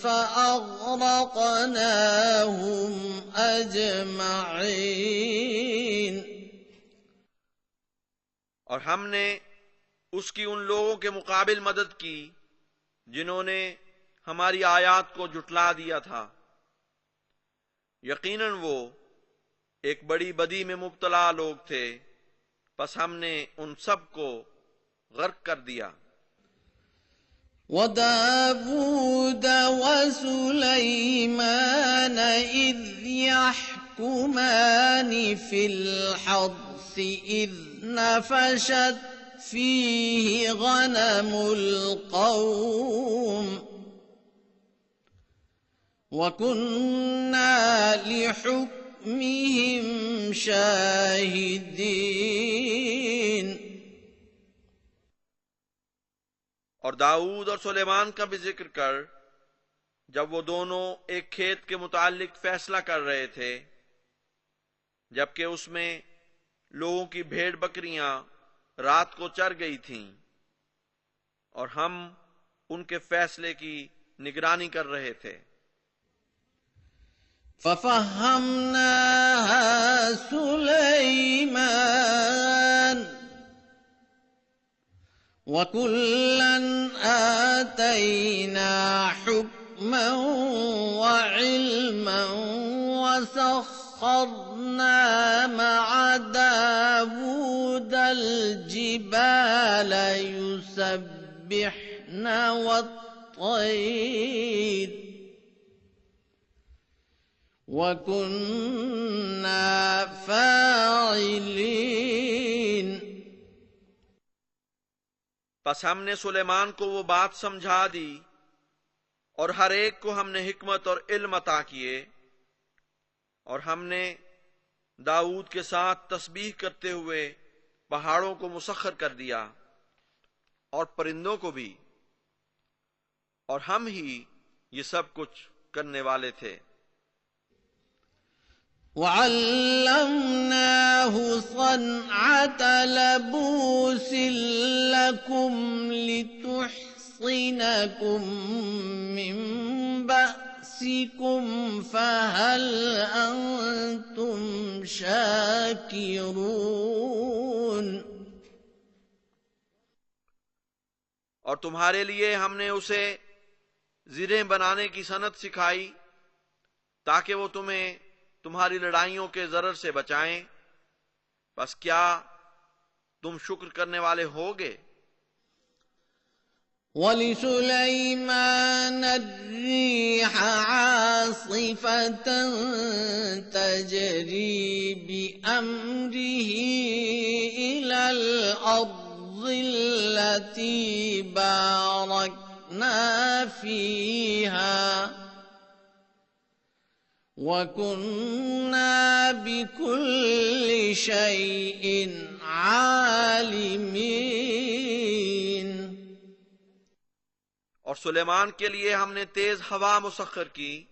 فَأَغْرَقْنَاهُمْ أَجْمَعِينَ۔ اور ہم نے اس کی ان لوگوں کے مقابل مدد کی جنہوں نے ہماری آیات کو جھٹلا دیا تھا۔ یقیناً وہ ایک بڑی بدی میں مبتلا لوگ تھے، پس ہم نے ان سب کو غرق کر دیا۔ وَدَاوُودَ وَسُلَيْمَانَ إِذْ يَحْكُمَانِ فِي الْحَرْثِ إِذْ نَفَشَتْ فِيهِ غَنَمُ الْقَوْمِ وَكُنَّا لِحُكْمِهِمْ شَاهِدِينَ۔ اور داؤد اور سلیمان کا بھی ذکر کر، جب وہ دونوں ایک کھیت کے متعلق فیصلہ کر رہے تھے، جبکہ اس میں لوگوں کی بھیڑ بکریاں رات کو چر گئی تھیں، اور ہم ان کے فیصلے کی نگرانی کر رہے تھے۔ فَفَهَّمْنَاهَا سُلَيْمَانَ وَكُلًّا آتَيْنَا حُكْمًا وَعِلْمًا وَسَخَّرْنَا مَعَ دَاوُودَ الْجِبَالَ يُسَبِّحْنَ وَالطَّيْرَ وَكُنَّا فَاعِلِينَ۔ پس ہم نے سلیمان کو وہ بات سمجھا دی اور ہر ایک کو ہم نے حکمت اور علم عطا کیے، اور ہم نے داؤد کے ساتھ تسبیح کرتے ہوئے پہاڑوں کو مسخر کر دیا اور پرندوں کو بھی، اور ہم ہی یہ سب کچھ کرنے والے تھے۔ وَعَلَّمْنَاهُ صَنْعَةَ لَبُوسٍ لَكُمْ لِتُحْصِنَكُمْ مِنْ بَأْسِكُمْ فَهَلْ أَنْتُمْ شَاكِرُونَ۔ اور تمہارے لیے ہم نے اسے زرہیں بنانے کی صنعت سکھائی تاکہ وہ تمہیں تمہاری لڑائیوں کے ضرر سے بچائیں، پس کیا تم شکر کرنے والے ہوگے؟ وَلِسُلَيْمَانَ الرِّيحَ عَاصِفَةً تَجْرِي بِأَمْرِهِ إِلَى الْأَرْضِ الَّتِي بَارَكْنَا فِيهَا وَكُنَّا بِكُلِّ شَيْءٍ عَالِمِينَ۔ اور سلیمان کے لیے ہم نے تیز ہوا مسخر کی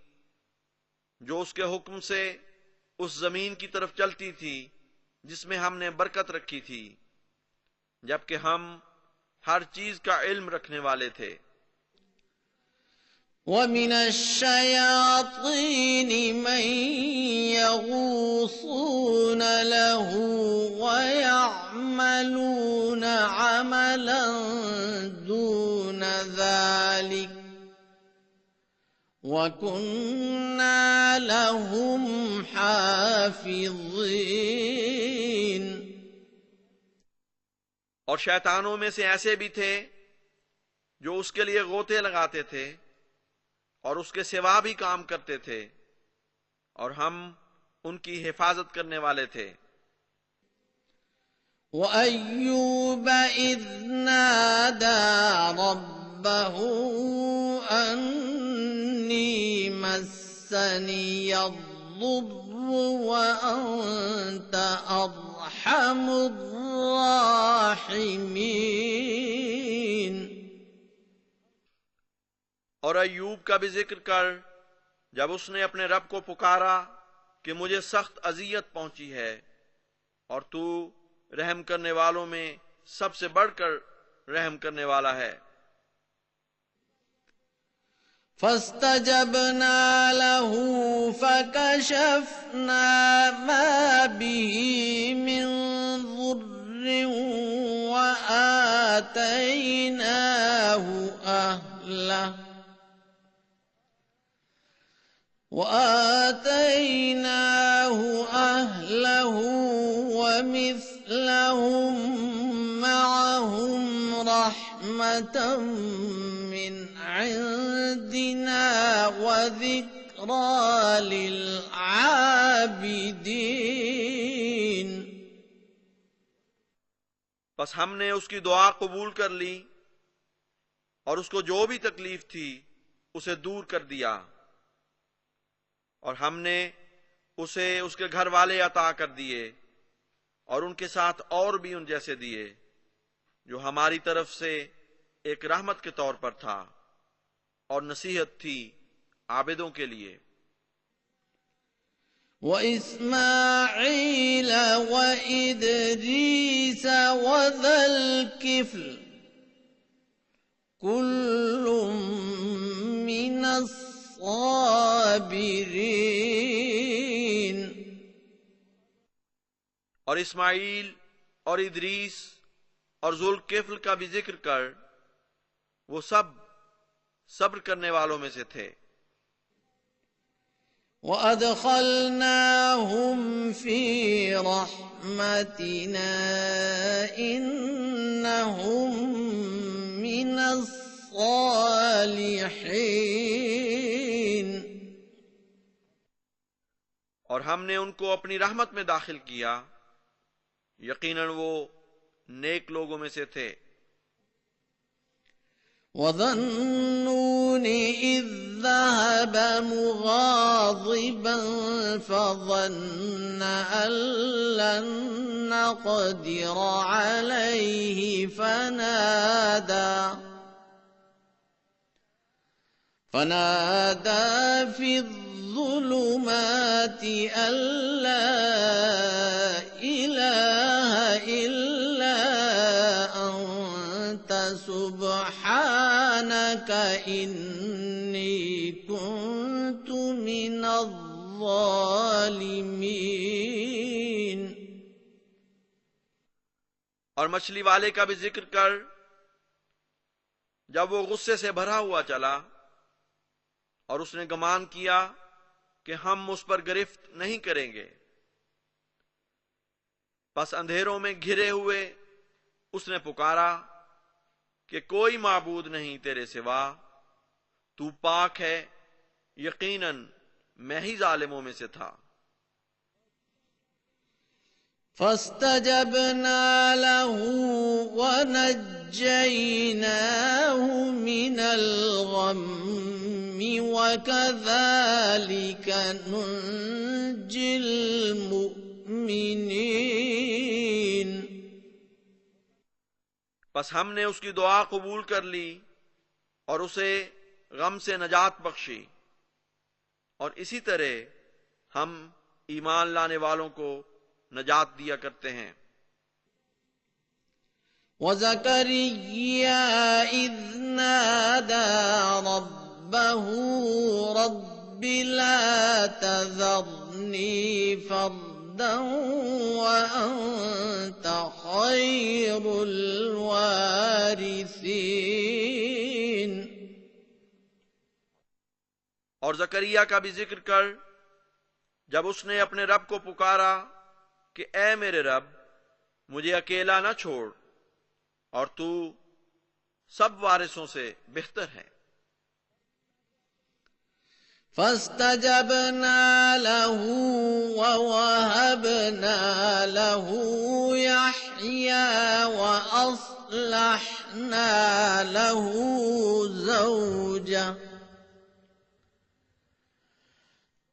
جو اس کے حکم سے اس زمین کی طرف چلتی تھی جس میں ہم نے برکت رکھی تھی، جبکہ ہم ہر چیز کا علم رکھنے والے تھے۔ وَمِنَ الشَّيَاطِينِ مَن يَغُوصُونَ لَهُ وَيَعْمَلُونَ عَمَلًا دُونَ ذَلِكَ وَكُنَّا لَهُمْ حَافِظِينَ۔ اور شیطانوں میں سے ایسے بھی تھے جو اس کے لیے غوطے لگاتے تھے اور اس کے سوا بھی کام کرتے تھے، اور ہم ان کی حفاظت کرنے والے تھے۔ وَأَيُّوبَ إِذْ نَادَى رَبَّهُ أَنِّي مَسَّنِيَ الضُّرُّ وَأَنْتَ أَرْحَمُ الراحمين۔ اور ایوب کا بھی ذکر کر جب اس نے اپنے رب کو پکارا کہ مجھے سخت اذیت پہنچی ہے، اور تو رحم کرنے والوں میں سب سے بڑھ کر رحم کرنے والا ہے۔ فَاسْتَجَبْنَا لَهُ فَكَشَفْنَا مَا بِهِ مِنْ ضُرٍّ وَآتَيْنَاهُ أَهْلَهُ وَمِثْلَهُمْ مَعَهُمْ رَحْمَةً مِّنْ عِنْدِنَا وَذِكْرَى لِلْعَابِدِينَ۔ پس ہم نے اس کی دعا قبول کر لی اور اس کو جو بھی تکلیف تھی اسے دور کر دیا، اور ہم نے اسے اس کے گھر والے عطا کر دیے اور ان کے ساتھ اور بھی ان جیسے دیے جو ہماری طرف سے ایک رحمت کے طور پر تھا اور نصیحت تھی عابدوں کے لیے۔ وَإِسْمَاعِيلَ وَإِدْرِيسَ وَذَا الْكِفْلِ كُلٌّ مِّنَ الصَّابِرِينَ۔ اور اسماعیل اور ادریس اور ذوالکفل کا بھی ذکر کر وہ سب صبر کرنے والوں میں سے تھے۔ وَأَدْخَلْنَاهُمْ فِي رَحْمَتِنَا إِنَّهُمْ مِنَ الصَّالِحِينَ، اور ہم نے ان کو اپنی رحمت میں داخل کیا، یقیناً وہ نیک لوگوں میں سے تھے۔ وَظَنُّونِ إِذ ذَهَبَ مُغَاضِبًا فَظَنَّ أَن لَّن نَّقْدِرَ عَلَيْهِ فَنَادَىٰ فِي الظُّلُمَاتِ أَن لَّا إِلَٰهَ إِلَّا أَنتَ سُبْحَانَكَ إِنِّي كُنتُ مِنَ الظَّالِمِينَ۔ اور مچھلی والے کا بھی ذکر کر، جب وہ غصے سے بھرا ہوا چلا اور اس نے گمان کیا کہ ہم اس پر گرفت نہیں کریں گے، پس اندھیروں میں گھرے ہوئے اس نے پکارا کہ کوئی معبود نہیں تیرے سوا، تو پاک ہے، یقیناً میں ہی ظالموں میں سے تھا۔ فَاسْتَجَبْنَا لَهُ وَنَجَّيْنَاهُ مِنَ الْغَمِّ وَكَذَلِكَ نُنجِي الْمُؤْمِنِينَ۔ پس ہم نے اس کی دعا قبول کر لی اور اسے غم سے نجات بخشی، اور اسی طرح ہم ایمان لانے والوں کو نجات دیا کرتے ہیں۔ وَزَكَرِيَّا إِذْ نَادَىٰ رَبَّهُ رَبِّ لَا تَذَرْنِي فَرْدًا وَأَنتَ خَيْرُ الْوَارِثِينَ۔ اور زکریا کا بھی ذکر کر، جب اس نے اپنے رب کو پکارا کہ اے میرے رب، مجھے اکیلا نہ چھوڑ، اور تو سب وارثوں سے بہتر ہے۔ فَاسْتَجَبْنَا لَهُ وَوَهَبْنَا لَهُ يَحْيَىٰ وَأَصْلَحْنَا لَهُ زَوْجَهُ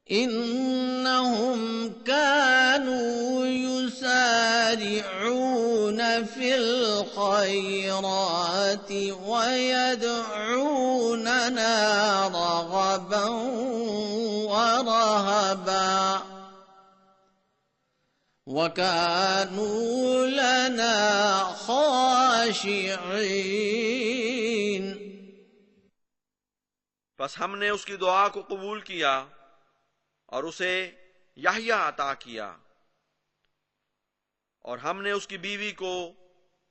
إِنَّهُمْ كَانُوا يُسَارِعُونَ فِي الْخَيْرَاتِ وَيَدْعُونَنَا رَغَبًا وَرَهَبًا وَكَانُوا لَنَا خَاشِعِينَ۔ پس ہم نے اس کی دعا کو قبول کیا اور اسے یحییٰ عطا کیا، اور ہم نے اس کی بیوی کو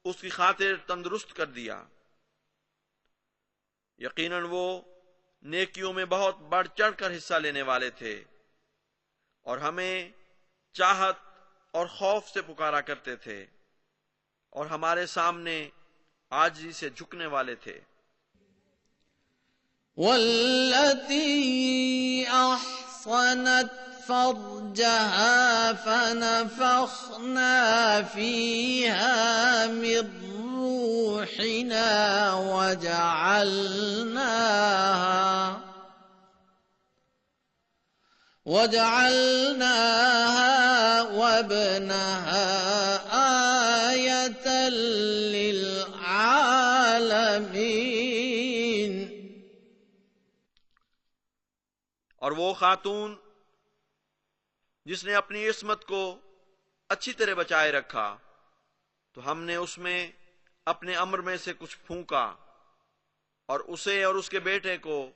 اس کی خاطر تندرست کر دیا، یقیناً وہ نیکیوں میں بہت بڑھ چڑھ کر حصہ لینے والے تھے، اور ہمیں چاہت اور خوف سے پکارا کرتے تھے، اور ہمارے سامنے عاجزی سے جھکنے والے تھے۔ وَالَّتِي أَحْصَنَتْ فَرْجَهَا فَنَفَخْنَا فِيهَا مِنْ رُوحِنَا وَجَعَلْنَاهَا وَابْنَهَا آيَةً لِلْعَالَمِينَ۔ اور وہ خاتون جس نے اپنی عصمت کو اچھی طرح بچائے رکھا، تو ہم نے اس میں اپنے امر میں سے کچھ پھونکا، اور اسے اور اس کے بیٹے کو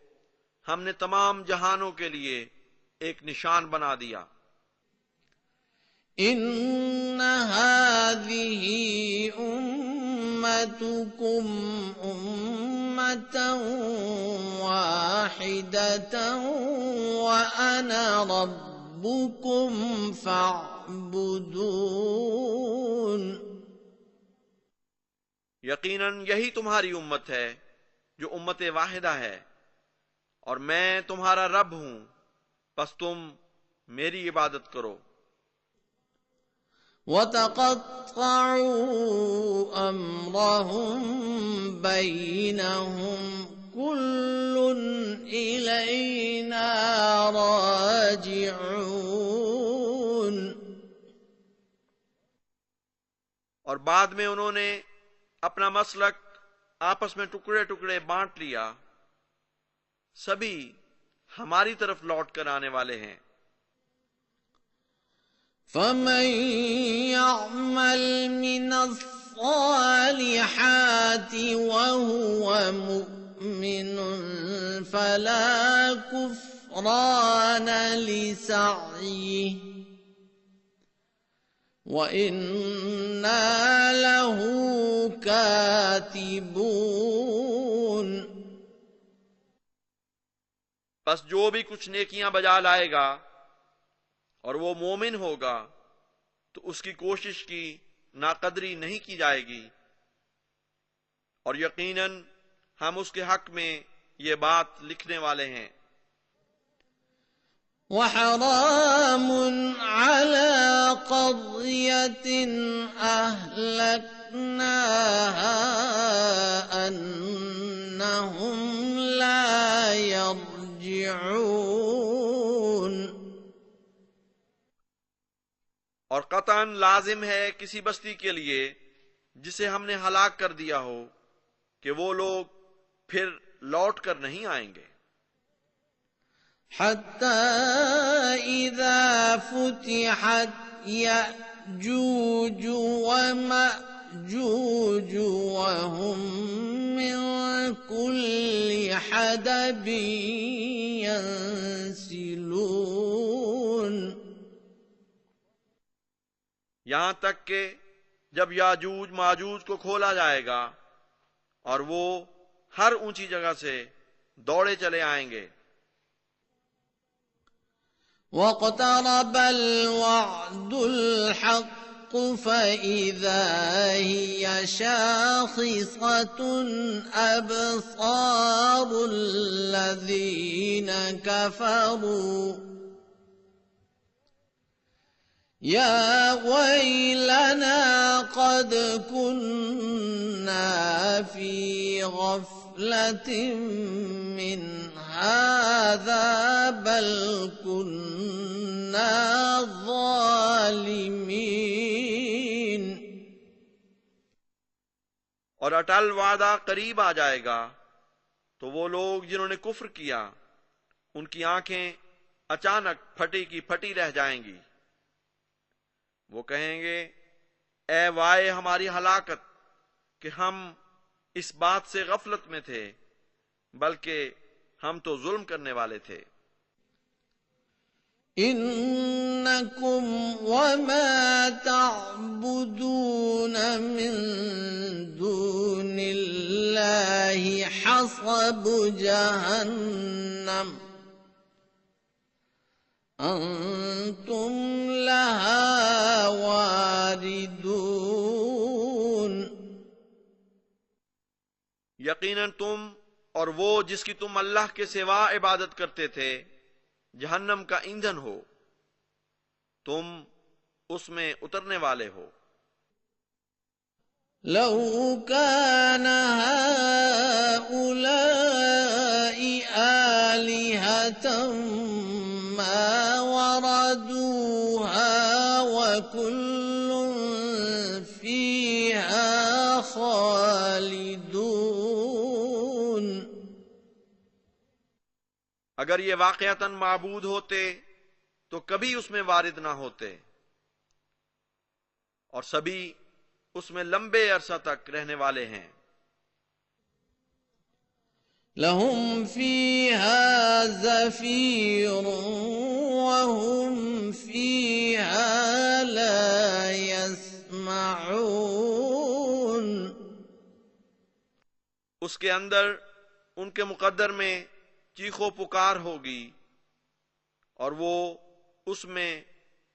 ہم نے تمام جہانوں کے لیے ایک نشان بنا دیا۔ إِنَّ هَٰذِهِ أمتكم أمة واحدة وأنا ربكم فاعبدون. یقیناً یہی تمہاری امت ہے جو امت واحدہ ہے اور میں تمہارا رب ہوں، پس تم میری عبادت کرو. وَتَقَطَّعُوا أَمْرَهُم بَيْنَهُمْ كُلٌّ إِلَيْنَا رَاجِعُونَ. اور بعد میں انہوں نے اپنا مسلک آپس میں ٹکڑے ٹکڑے بانٹ لیا، سبھی ہماری طرف لوٹ کر آنے والے ہیں. فَمَن يَعْمَلْ مِنَ الصَّالِحَاتِ وَهُوَ مُؤْمِنٌ فَلَا كُفْرَانَ لِسَعْيِهِ وَإِنَّا لَهُ كَاتِبُونَ. بس جو بھی کچھ نیکیاں بجا لائے گا اور وہ مومن ہوگا تو اس کی کوشش کی ناقدری نہیں کی جائے گی، اور یقیناً ہم اس کے حق میں یہ بات لکھنے والے ہیں. وَحَرَامٌ عَلَى قَرْيَةٍ أَهْلَكْنَاهَا أَنَّهُمْ لَا يَرْجِعُونَ. اور قطعاً لازم ہے کسی بستی کے لیے جسے ہم نے ہلاک کر دیا ہو کہ وہ لوگ پھر لوٹ کر نہیں آئیں گے. حَتَّى إِذَا فُتِحَتْ يَأْجُوجُ وَمَأْجُوجُ وَهُمْ مِنْ كُلِّ حَدَبٍ يَنْسِلُونَ. یہاں تک کہ جب یاجوج ماجوج کو کھولا جائے گا اور وہ ہر اونچی جگہ سے دوڑے چلے آئیں گے. وَاقْتَرَبَ الْوَعْدُ الْحَقُّ فَإِذَا هِيَ شَاخِصَةٌ أَبْصَارُ الَّذِينَ كَفَرُوا يَا وَيْلَنَا قَدْ كُنَّا فِي غَفْلَةٍ مِّنْ هَذَا بَلْ كُنَّا ظَالِمِينَ. اور اٹل وعدہ قریب آ جائے گا تو وہ لوگ جنہوں نے کفر کیا ان کی آنکھیں اچانک پھٹی کی پھٹی رہ جائیں گی. وہ کہیں گے اے وائے ہماری ہلاکت کہ ہم اس بات سے غفلت میں تھے، بلکہ ہم تو ظلم کرنے والے تھے. إِنَّكُمْ وَمَا تَعْبُدُونَ مِن دُونِ اللَّهِ حَصَبُ جَهَنَّمَ أَنْتُمْ لَهَا وَارِدُونَ. یقیناً تم اور وہ جس کی تم اللہ کے سوا عبادت کرتے تھے جہنم کا ایندھن ہو، تم اس میں اترنے والے ہو. لَوْ كَانَ هَؤُلَاءِ آلِهَةً مَا وَرَدُوهَا وَكُلٌّ فِيهَا خَالِدُونَ. اگر یہ واقعتاً معبود ہوتے تو کبھی اس میں وارد نہ ہوتے، اور سبھی اس میں لمبے عرصہ تک رہنے والے ہیں. لَهُمْ فِيهَا زَفِيرٌ وَهُمْ فِيهَا لَا يَسْمَعُونَ. اس کے اندر ان کے مقدر میں چیخ و پکار ہوگی اور وہ اس میں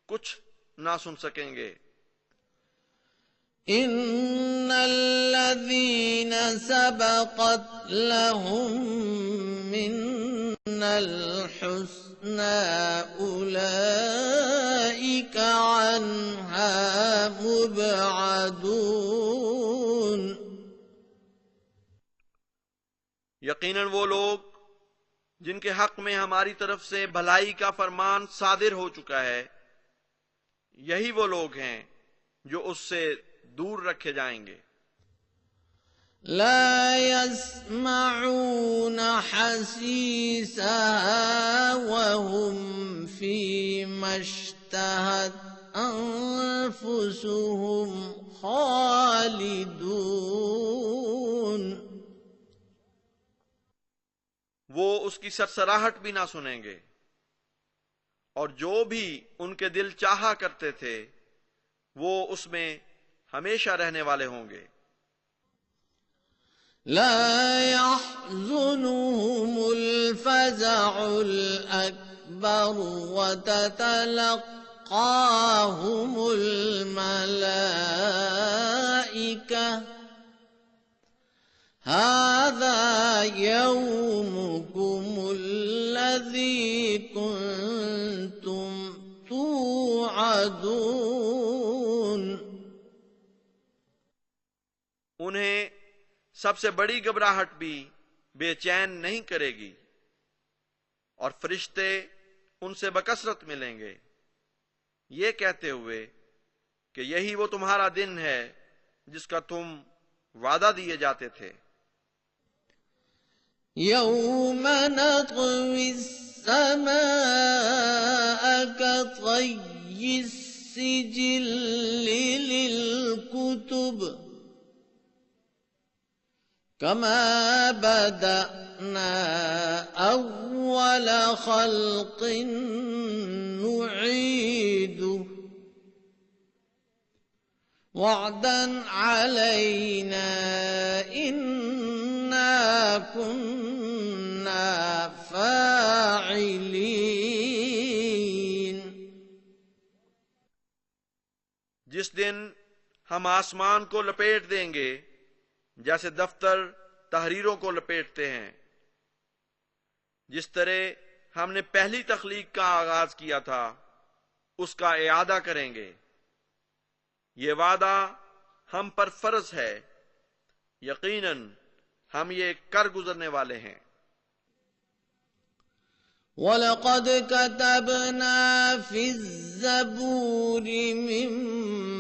کچھ نہ سن سکیں گے۔ ان الذين سبقت لهم منا الحسنى اولئك عنها مبعدون۔ یقیناً وہ لوگ جن کے حق میں ہماری طرف سے بھلائی کا فرمان صادر ہو چکا ہے، یہی وہ لوگ ہیں جو اس سے دور رکھے جائیں گے۔ لا يسمعون حسيسها وهم فيما اشتهت أنفسهم خالدون۔ وہ اس کی سرسراہٹ بھی نہ سنیں گے، اور جو بھی ان کے دل چاہا کرتے تھے وہ اس میں ہمیشہ رہنے والے ہوں گے۔ لا يحزنهم الفزع الأكبر وتتلقاهم الملائكة هذا يومكم الذي كنتم توعدون۔ انہیں سب سے بڑی گھبراہٹ بھی بے چین نہیں کرے گی، اور فرشتے ان سے بکثرت ملیں گے یہ کہتے ہوئے کہ یہی وہ تمہارا دن ہے جس کا تم وعدہ دیے جاتے تھے۔ يوم نطوي السماء كطي السجل للكتب كما بدأنا أول خلق نعيده وعدا علينا إنا كنا فاعلين۔ جس دن ہم آسمان کو لپیٹ دیں گے جیسے دفتر تحریروں کو لپیٹتے ہیں، جس طرح ہم نے پہلی تخلیق کا آغاز کیا تھا اس کا اعادہ کریں گے، یہ وعدہ ہم پر فرض ہے، یقیناً ہم یہ کر گزرنے والے ہیں۔ وَلَقَدْ كَتَبْنَا فِي الزَّبُورِ مِن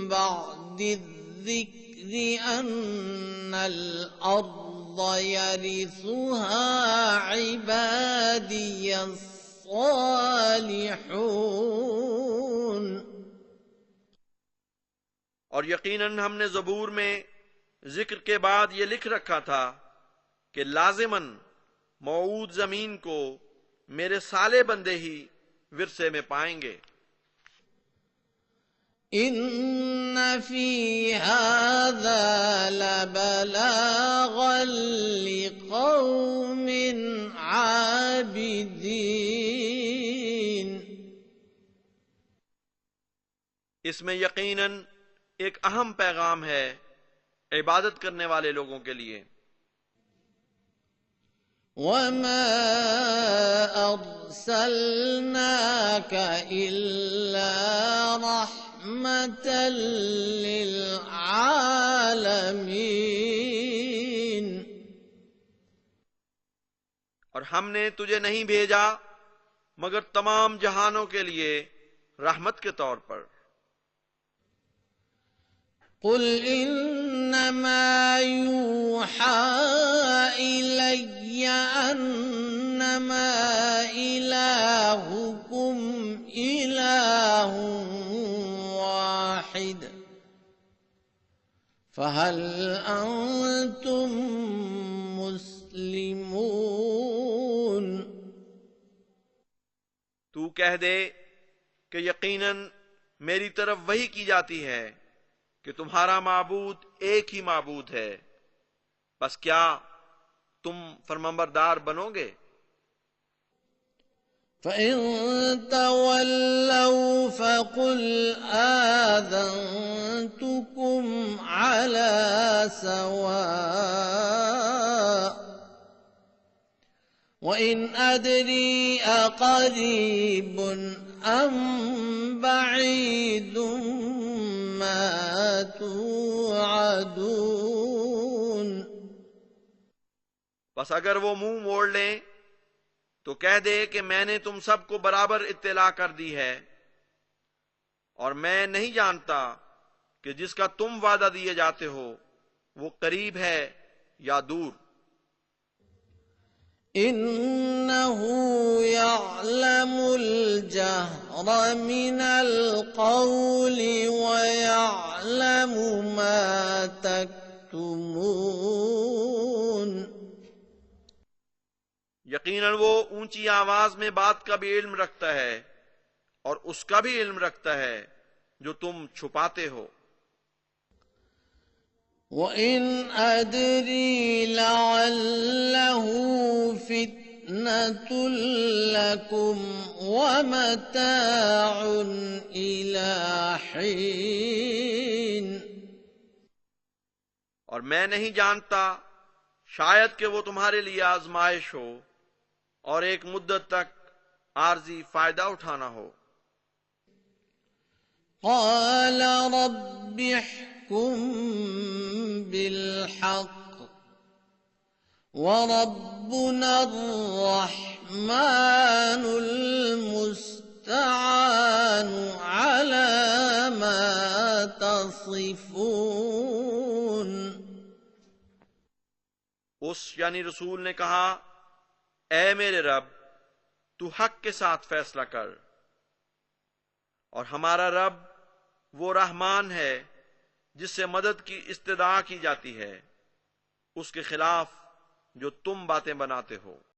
بَعْدِ الذِّكْرِ أَنَّ الْأَرْضَ يَرِثُهَا عِبَادِيَ الصَّالِحُونَ۔ اور یقیناً ہم نے زبور میں ذکر کے بعد یہ لکھ رکھا تھا کہ لازماً موعود زمین کو میرے صالح بندے ہی ورثے میں پائیں گے۔ ان فی هذا لبلاغا لقوم عابدین۔ اس میں یقیناً ایک اہم پیغام ہے عبادت کرنے والے لوگوں کے لیے۔ وَمَا أَرْسَلْنَاكَ إِلَّا رَحْمَةً لِلْعَالَمِينَ۔ اور ہم نے تجھے نہیں بھیجا مگر تمام جہانوں کے لیے رحمت کے طور پر۔ قُلْ إِنَّمَا يُوحَى إِلَيَّ أَنَّمَا إِلَٰهُكُمْ إِلَٰهٌ وَاحِدٌ فَهَلْ أَنتُم مُّسْلِمُونَ۔ تو کہہ دے کہ یقیناً میری طرف وحی کی جاتی ہے کہ تمہارا معبود ایک ہی معبود ہے، بس کیا تم فرمانبردار بنو گے؟ فَإِن تَوَلَّوْا فَقُلْ آذَنْتُكُمْ عَلَى سَوَاءٍ وَإِنْ أَدْرِي أَقَرِيبٌ أَمْ بَعِيدٌ مَا تُوعَدُونَ۔ بس اگر وہ منہ موڑ لیں تو کہہ دے کہ میں نے تم سب کو برابر اطلاع کر دی ہے، اور میں نہیں جانتا کہ جس کا تم وعدہ دیے جاتے ہو وہ قریب ہے یا دور۔ إِنَّهُ يَعْلَمُ الْجَهْرَ مِنَ الْقَوْلِ وَيَعْلَمُ مَا تَكْتُمُونَ۔ یقیناً وہ اونچی آواز میں بات کا بھی علم رکھتا ہے اور اس کا بھی علم رکھتا ہے جو تم چھپاتے ہو۔ وَإِنْ أَدْرِي لَعَلَّهُ فِتْنَةٌ لَكُمْ وَمَتَاعٌ إِلَى حِينٍ۔ اور میں نہیں جانتا، شاید کہ وہ تمہارے لیے آزمائش ہو اور ایک مدت تک عارضی فائدہ اٹھانا ہو۔ قَالَ رَبِّ احْكُم بِالْحَقِّ وَرَبُّنَا الرَّحْمَنُ الْمُسْتَعَانُ عَلَى مَا تَصِفُونَ۔ اس یعنی رسول نے کہا، اے میرے رب، تو حق کے ساتھ فیصلہ کر، اور ہمارا رب وہ رحمان ہے جس سے مدد کی استدعا کی جاتی ہے، اس کے خلاف جو تم باتیں بناتے ہو۔